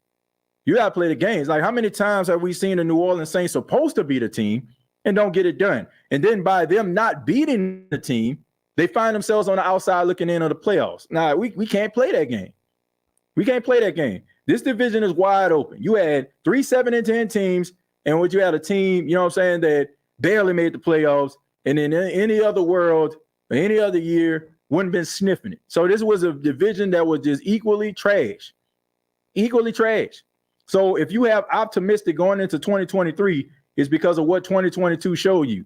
You got to play the games. Like, how many times have we seen the New Orleans Saints supposed to beat a team and don't get it done? And then by them not beating the team, they find themselves on the outside looking in on the playoffs. Now, we can't play that game. We can't play that game. This division is wide open. You had 3 7-10 teams, and what you had a team, you know what I'm saying, that barely made the playoffs, and in any other world or any other year wouldn't have been sniffing it. So this was a division that was just equally trash. So if you have optimistic going into 2023, it's because of what 2022 showed you.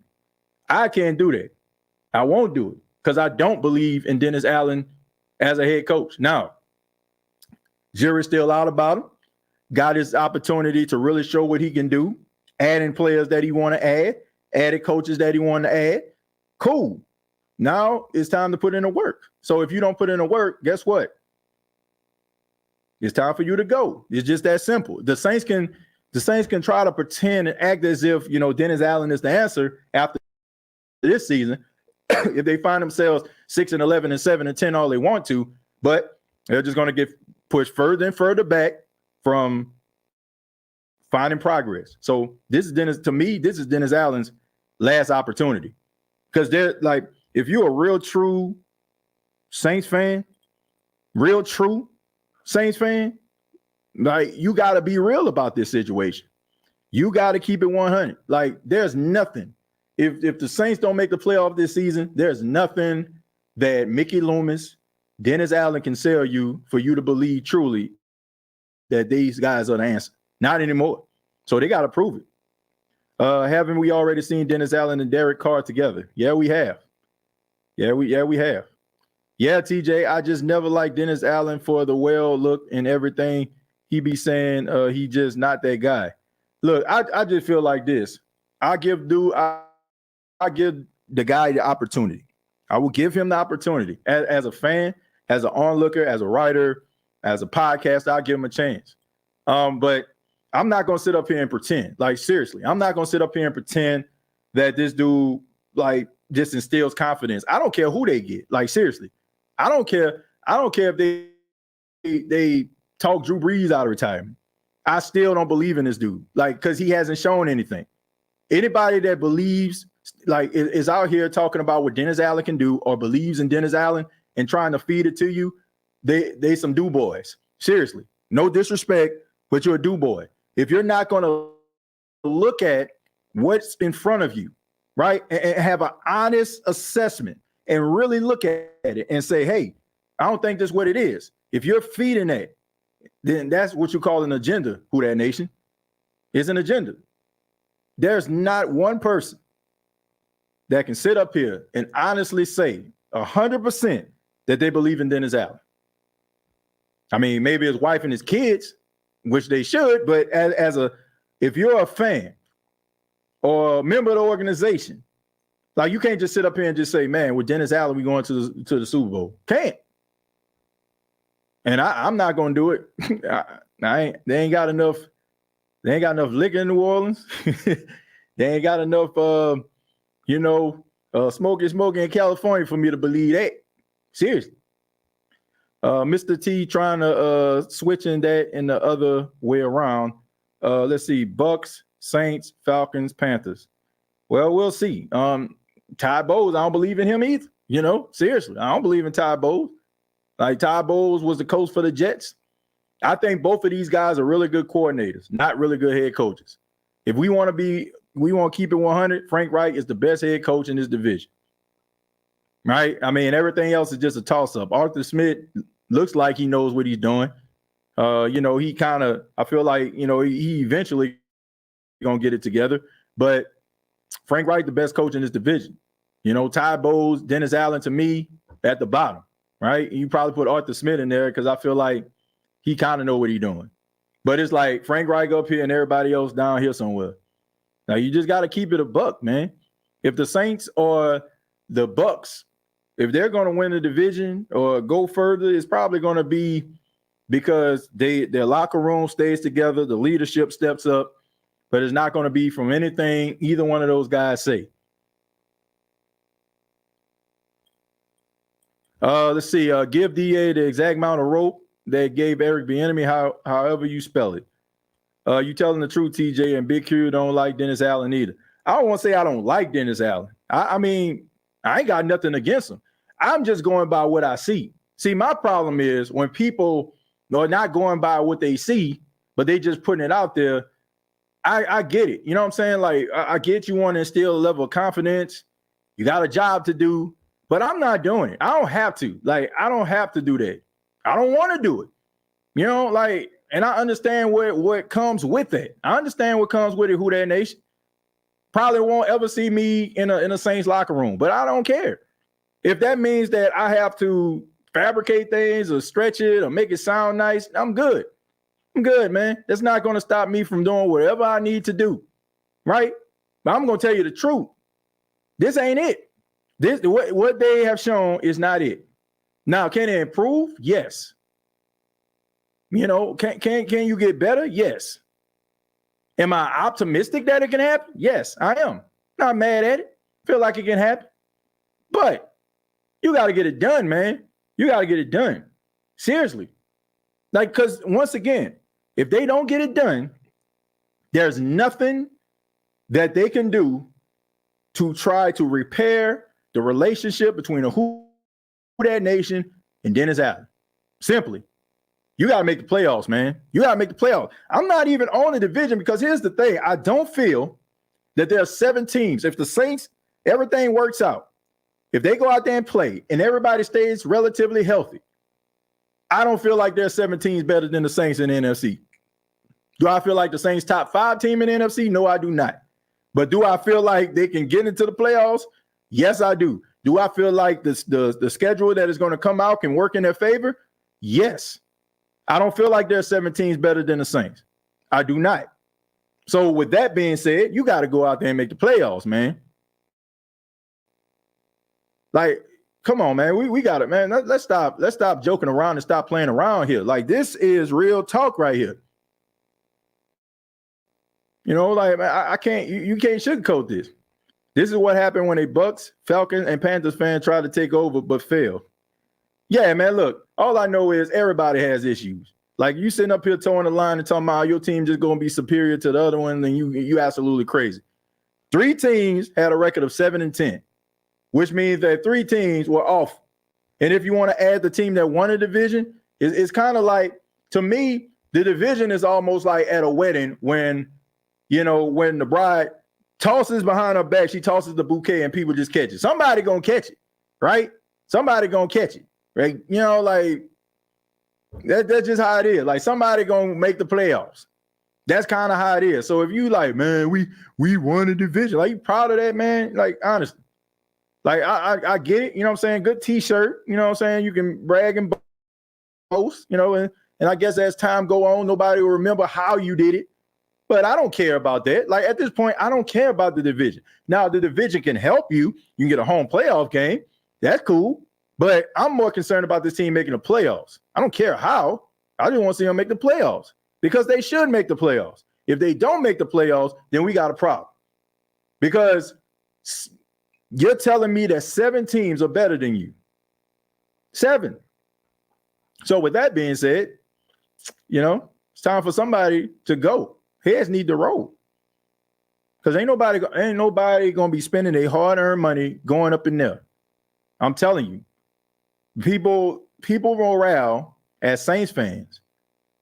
I can't do that. I won't do it because I don't believe in Dennis Allen as a head coach. Now, jury's still out about him. Got his opportunity to really show what he can do, adding players that he want to add, added coaches that he wanted to add. Cool. Now it's time to put in the work. So if you don't put in the work, guess what? It's time for you to go. It's just that simple. The Saints can try to pretend and act as if, you know, Dennis Allen is the answer after this season. If they find themselves 6-11 and 7-10 all they want to, but they're just going to get pushed further and further back from finding progress. So this is Dennis Allen's last opportunity. Because they're like, if you're a real true Saints fan, like, you got to be real about this situation. You got to keep it 100. Like, there's nothing. If the Saints don't make the playoff this season, there's nothing that Mickey Loomis, Dennis Allen can sell you for you to believe truly that these guys are the answer. Not anymore. So they got to prove it. Haven't we already seen Dennis Allen and Derek Carr together? Yeah, we have. Yeah, we have. Yeah, TJ, I just never liked Dennis Allen for the well look and everything. He be saying he just not that guy. Look, I just feel like this. I give the guy the opportunity. I will give him the opportunity. As a fan, as an onlooker, as a writer, as a podcaster, I'll give him a chance. But I'm not going to sit up here and pretend. Like, seriously, I'm not going to sit up here and pretend that this dude, like, just instills confidence. I don't care who they get. Like, seriously. I don't care if they talk Drew Brees out of retirement. I still don't believe in this dude. Like, because he hasn't shown anything. Anybody that believes, like, is out here talking about what Dennis Allen can do or believes in Dennis Allen and trying to feed it to you, they some do boys. Seriously. No disrespect, but you're a do boy. If you're not going to look at what's in front of you, right, and have an honest assessment and really look at it and say, hey, I don't think this is what it is. If you're feeding that, then that's what you call an agenda, Who Dat Nation. It's an agenda. There's not one person that can sit up here and honestly say 100% that they believe in Dennis Allen. I mean, maybe his wife and his kids, which they should, but if you're a fan or a member of the organization, like, you can't just sit up here and just say, man, with Dennis Allen, we going to the Super Bowl. Can't. And I'm not going to do it. They ain't got enough liquor in New Orleans. They ain't got enough, smoking in California for me to believe that. Seriously. Mr. T trying to switch in that in the other way around. Let's see. Bucks, Saints, Falcons, Panthers. Well, we'll see. Ty Bowles, I don't believe in him either. Seriously, I don't believe in Ty Bowles. Like, Ty Bowles was the coach for the Jets. I think both of these guys are really good coordinators, not really good head coaches. If we want to keep it 100, Frank Reich is the best head coach in this division. Right? I mean, everything else is just a toss-up. Arthur Smith looks like he knows what he's doing. He kind of, I feel like, he eventually going to get it together. But Frank Reich, the best coach in this division. Ty Bowles, Dennis Allen, to me, at the bottom, right? You probably put Arthur Smith in there because I feel like he kind of know what he's doing. But it's like Frank Reich up here and everybody else down here somewhere. Now, you just got to keep it a buck, man. if the Saints or the Bucks, if they're going to win the division or go further, it's probably going to be because their locker room stays together, the leadership steps up, but it's not going to be from anything either one of those guys say. Let's see. Give DA the exact amount of rope that gave Eric Bieniemy, however you spell it. You telling the truth, TJ, and Big Q don't like Dennis Allen either. I don't want to say I don't like Dennis Allen. I mean, I ain't got nothing against him. I'm just going by what I see. See, my problem is when people are not going by what they see, but they just putting it out there. I get it. You know what I'm saying? Like, I get you want to instill a level of confidence. You got a job to do, but I'm not doing it. I don't have to. Like, I don't have to do that. I don't want to do it. You know, like, and I understand what comes with it. I understand what comes with it, Who That Nation. Probably won't ever see me in a Saints locker room, but I don't care. If that means that I have to fabricate things or stretch it or make it sound nice, I'm good. I'm good, man. That's not going to stop me from doing whatever I need to do, right? But I'm going to tell you the truth. This ain't it. This what they have shown is not it. Now, can it improve? Yes. You know, can you get better? Yes. Am I optimistic that it can happen? Yes, I am. Not mad at it. Feel like it can happen. But you got to get it done, man. You got to get it done. Seriously. Like, because once again, if they don't get it done, there's nothing that they can do to try to repair the relationship between the Who That Nation and Dennis Allen. Simply. You got to make the playoffs, man. You got to make the playoffs. I'm not even on the division because here's the thing. I don't feel that there are 7 teams. If the Saints, everything works out, if they go out there and play and everybody stays relatively healthy, I don't feel like there's 7 teams better than the Saints in the NFC. Do I feel like the Saints top 5 team in the NFC? No, I do not. But do I feel like they can get into the playoffs? Yes, I do. Do I feel like the schedule that is going to come out can work in their favor? Yes. I don't feel like there's 7 teams better than the Saints. I do not. So with that being said, you got to go out there and make the playoffs, man. Like, come on, man. We got it, man. Let's stop joking around and stop playing around here. Like, this is real talk right here. You know, like, man, I can't, you can't sugarcoat this. This is what happened when a Bucks, Falcons, and Panthers fan tried to take over but failed. Yeah, man, look, all I know is everybody has issues. Like, you sitting up here towing the line and talking about your team just going to be superior to the other one, then you absolutely crazy. 3 teams had a record of 7-10, which means that 3 teams were off. And if you want to add the team that won a division, it's kind of like, to me, the division is almost like at a wedding when, you know, when the bride tosses behind her back, she tosses the bouquet and people just catch it. Somebody going to catch it, right? Somebody going to catch it. Right, you know, like that's just how it is. Like, somebody gonna make the playoffs. That's kind of how it is. So if you like, man, we won a division. Like, you proud of that, man? Like, honestly, like I get it. You know what I'm saying? Good T-shirt. You know what I'm saying? You can brag and boast. You know, and I guess as time go on, nobody will remember how you did it. But I don't care about that. Like, at this point, I don't care about the division. Now, the division can help you. You can get a home playoff game. That's cool. But I'm more concerned about this team making the playoffs. I don't care how. I just want to see them make the playoffs because they should make the playoffs. If they don't make the playoffs, then we got a problem. Because you're telling me that 7 teams are better than you. 7. So with that being said, you know, it's time for somebody to go. Heads need to roll. Because ain't nobody going to be spending their hard-earned money going up in there. I'm telling you. People morale as Saints fans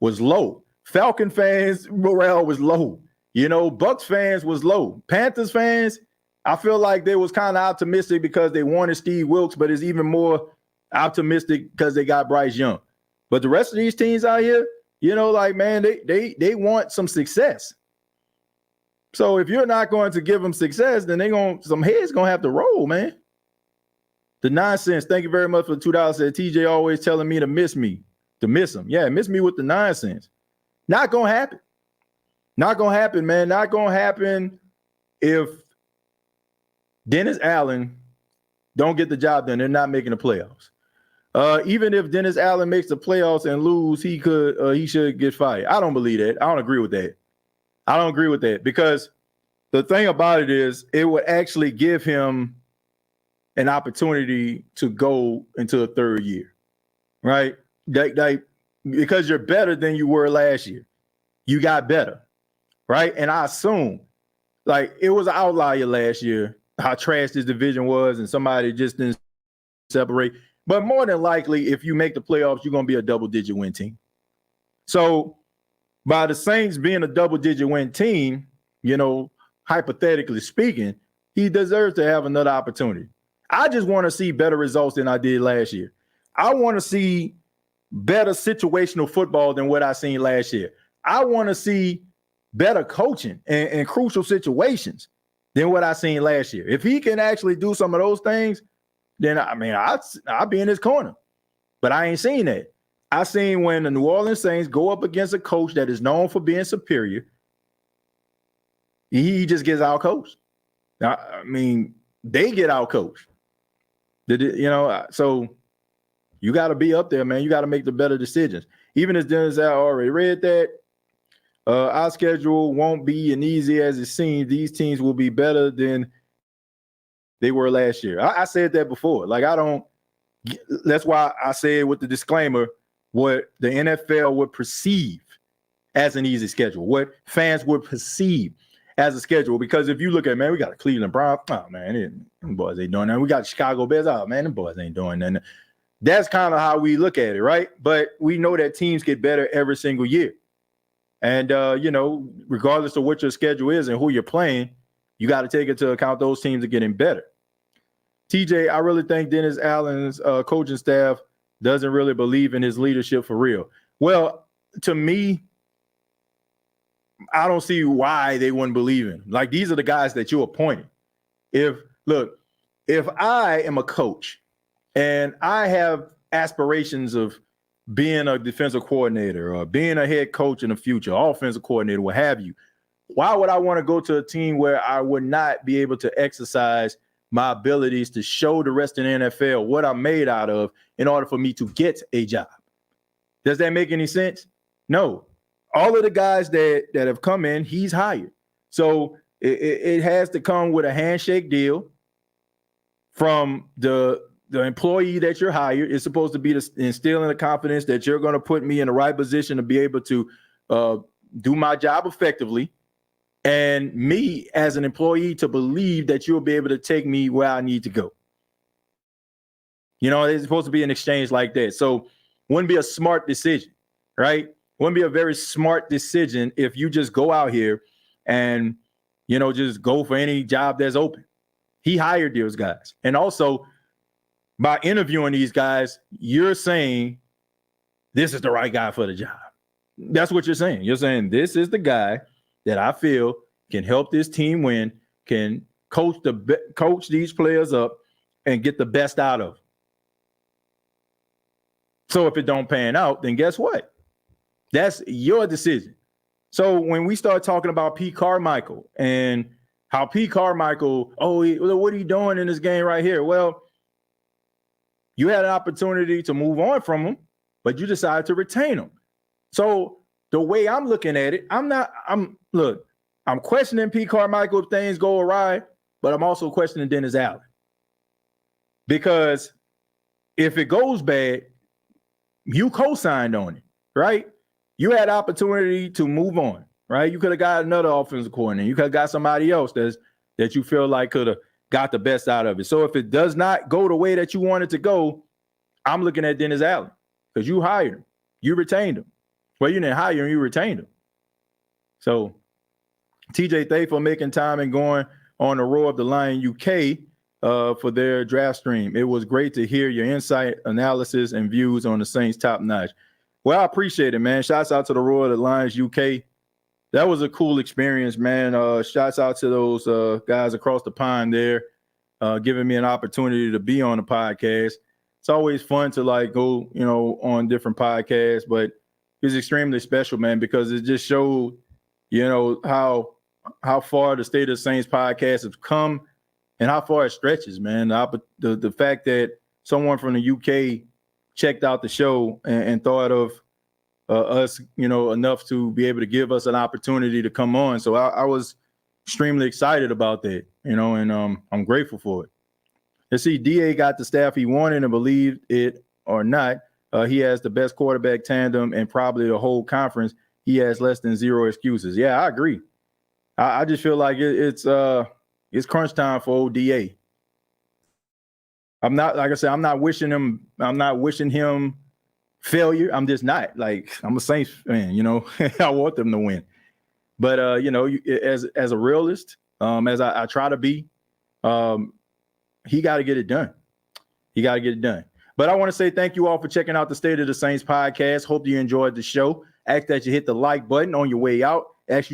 was low. Falcon fans morale was low. You know, Bucks fans was low. Panthers fans, I feel like they was kind of optimistic because they wanted Steve Wilkes, but it's even more optimistic because they got Bryce Young. But the rest of these teams out here, you know, like, man, they want some success. So if you're not going to give them success, then some heads gonna have to roll, man. The nonsense. Thank you very much for the $2. Said TJ always telling me to miss him. Yeah, miss me with the nonsense. Not gonna happen. Not gonna happen, man. Not gonna happen if Dennis Allen don't get the job done, they're not making the playoffs. Even if Dennis Allen makes the playoffs and lose, he should get fired. I don't believe that. I don't agree with that. I don't agree with that because the thing about it is it would actually give him an opportunity to go into a third year, right? Because you're better than you were last year. You got better, right? And I assume, like, it was an outlier last year, how trash this division was, and somebody just didn't separate. But more than likely, if you make the playoffs, you're going to be a double-digit win team. So by the Saints being a double-digit win team, you know, hypothetically speaking, he deserves to have another opportunity. I just want to see better results than I did last year. I want to see better situational football than what I seen last year. I want to see better coaching in crucial situations than what I seen last year. If he can actually do some of those things, then I'll be in his corner. But I ain't seen that. I seen when the New Orleans Saints go up against a coach that is known for being superior, he just gets out-coached. Now, I mean, they get out-coached. So you got to be up there, man. You got to make the better decisions. Even as Dennis already read that, our schedule won't be as easy as it seems. These teams will be better than they were last year. I said that before. Like, that's why I said with the disclaimer what the NFL would perceive as an easy schedule, what fans would perceive as a schedule. Because if you look at, man, we got a Cleveland Browns. Oh, man, them boys ain't doing that. We got Chicago Bears. Oh, man, them boys ain't doing that. That's kind of how we look at it, right? But we know that teams get better every single year. And, regardless of what your schedule is and who you're playing, you got to take into account those teams are getting better. TJ, I really think Dennis Allen's coaching staff doesn't really believe in his leadership for real. Well, to me, I don't see why they wouldn't believe in him. Like, these are the guys that you appointed. If I am a coach and I have aspirations of being a defensive coordinator or being a head coach in the future, offensive coordinator, what have you, why would I want to go to a team where I would not be able to exercise my abilities to show the rest of the NFL what I'm made out of in order for me to get a job? Does that make any sense? No. All of the guys that have come in, he's hired. So it has to come with a handshake deal from the employee that you're hired. It's supposed to be instilling the confidence that you're going to put me in the right position to be able to do my job effectively. And me as an employee to believe that you'll be able to take me where I need to go. It's supposed to be an exchange like that. So wouldn't be a smart decision, right? Wouldn't be a very smart decision if you just go out here and, just go for any job that's open. He hired those guys. And also, by interviewing these guys, you're saying this is the right guy for the job. That's what you're saying. You're saying this is the guy that I feel can help this team win, can coach these players up and get the best out of them. So if it don't pan out, then guess what? That's your decision. So when we start talking about Pete Carmichael and how Pete Carmichael, what are you doing in this game right here? Well, you had an opportunity to move on from him, but you decided to retain him. So the way I'm looking at it, I'm questioning Pete Carmichael if things go awry, but I'm also questioning Dennis Allen. Because if it goes bad, you co-signed on it, right? You had opportunity to move on, right? You could have got another offensive coordinator. You could have got somebody else that you feel like could have got the best out of it. So if it does not go the way that you want it to go, I'm looking at Dennis Allen because you hired him. You retained him. Well, you didn't hire him, you retained him. So TJ, thanks for making time and going on the Roar of the Lion UK for their draft stream. It was great to hear your insight, analysis, and views on the Saints top notch. Well, I appreciate it, man. Shouts out to the Roar of the Lions UK. That was a cool experience, man. Shouts out to those guys across the pond there, giving me an opportunity to be on the podcast. It's always fun to go, on different podcasts, but it's extremely special, man, because it just showed, how far the State of the Saints podcast has come and how far it stretches, man. The fact that someone from the UK checked out the show and thought of us, enough to be able to give us an opportunity to come on. So I was extremely excited about that, and I'm grateful for it. Let's see, DA got the staff he wanted, and believed it or not, he has the best quarterback tandem and probably the whole conference. He has less than zero excuses. Yeah, I agree. I just feel like it's crunch time for old DA. I'm not, like I said, I'm not wishing him failure. I'm just not. Like, I'm a Saints fan, I want them to win. But as a realist, as I try to be, he got to get it done. But I want to say thank you all for checking out the State of the Saints podcast. Hope you enjoyed the show. Ask that you hit the like button on your way out. Ask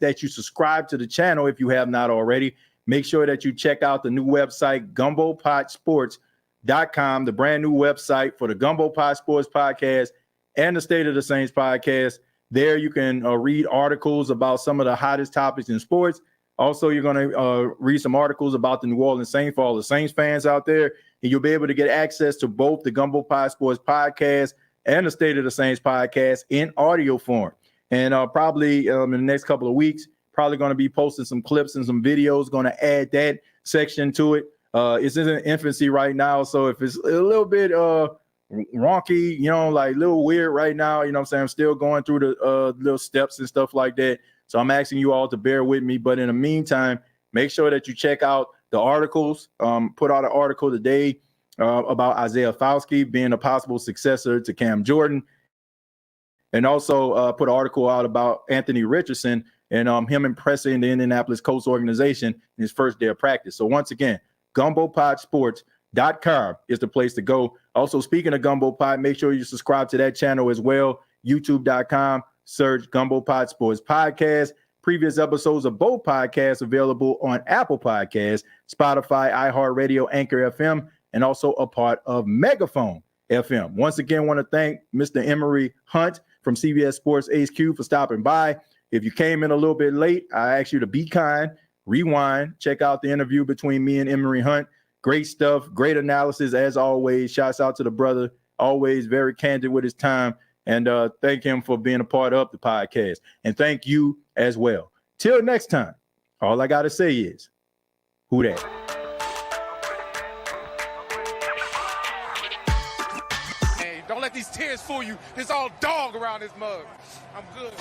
that you subscribe to the channel if you have not already. Make sure that you check out the new website, GumboPotSports.com, the brand new website for the Gumbo Pot Sports podcast and the State of the Saints podcast. There you can read articles about some of the hottest topics in sports. Also, you're going to read some articles about the New Orleans Saints for all the Saints fans out there. And you'll be able to get access to both the Gumbo Pot Sports podcast and the State of the Saints podcast in audio form. And probably in the next couple of weeks, probably going to be posting some clips and some videos, going to add that section to it. It's in infancy right now. So if it's a little bit wonky, like a little weird right now, what I'm saying? I'm still going through the little steps and stuff like that. So I'm asking you all to bear with me. But in the meantime, make sure that you check out the articles. Put out an article today about Isaiah Fauske being a possible successor to Cam Jordan. And also put an article out about Anthony Richardson and him impressing the Indianapolis Colts organization in his first day of practice. So once again, GumboPotSports.com is the place to go. Also, speaking of Gumbo Pot, make sure you subscribe to that channel as well. YouTube.com, search Gumbo Pot Sports Podcast. Previous episodes of both podcasts available on Apple Podcasts, Spotify, iHeartRadio, Anchor FM, and also a part of Megaphone FM. Once again, want to thank Mr. Emery Hunt from CBS Sports HQ for stopping by. If you came in a little bit late, I ask you to be kind, rewind, check out the interview between me and Emery Hunt. Great stuff, great analysis as always. Shouts out to the brother, always very candid with his time. And thank him for being a part of the podcast. And thank you as well. Till next time, all I got to say is, who dat? Hey, don't let these tears fool you. It's all dog around this mug. I'm good.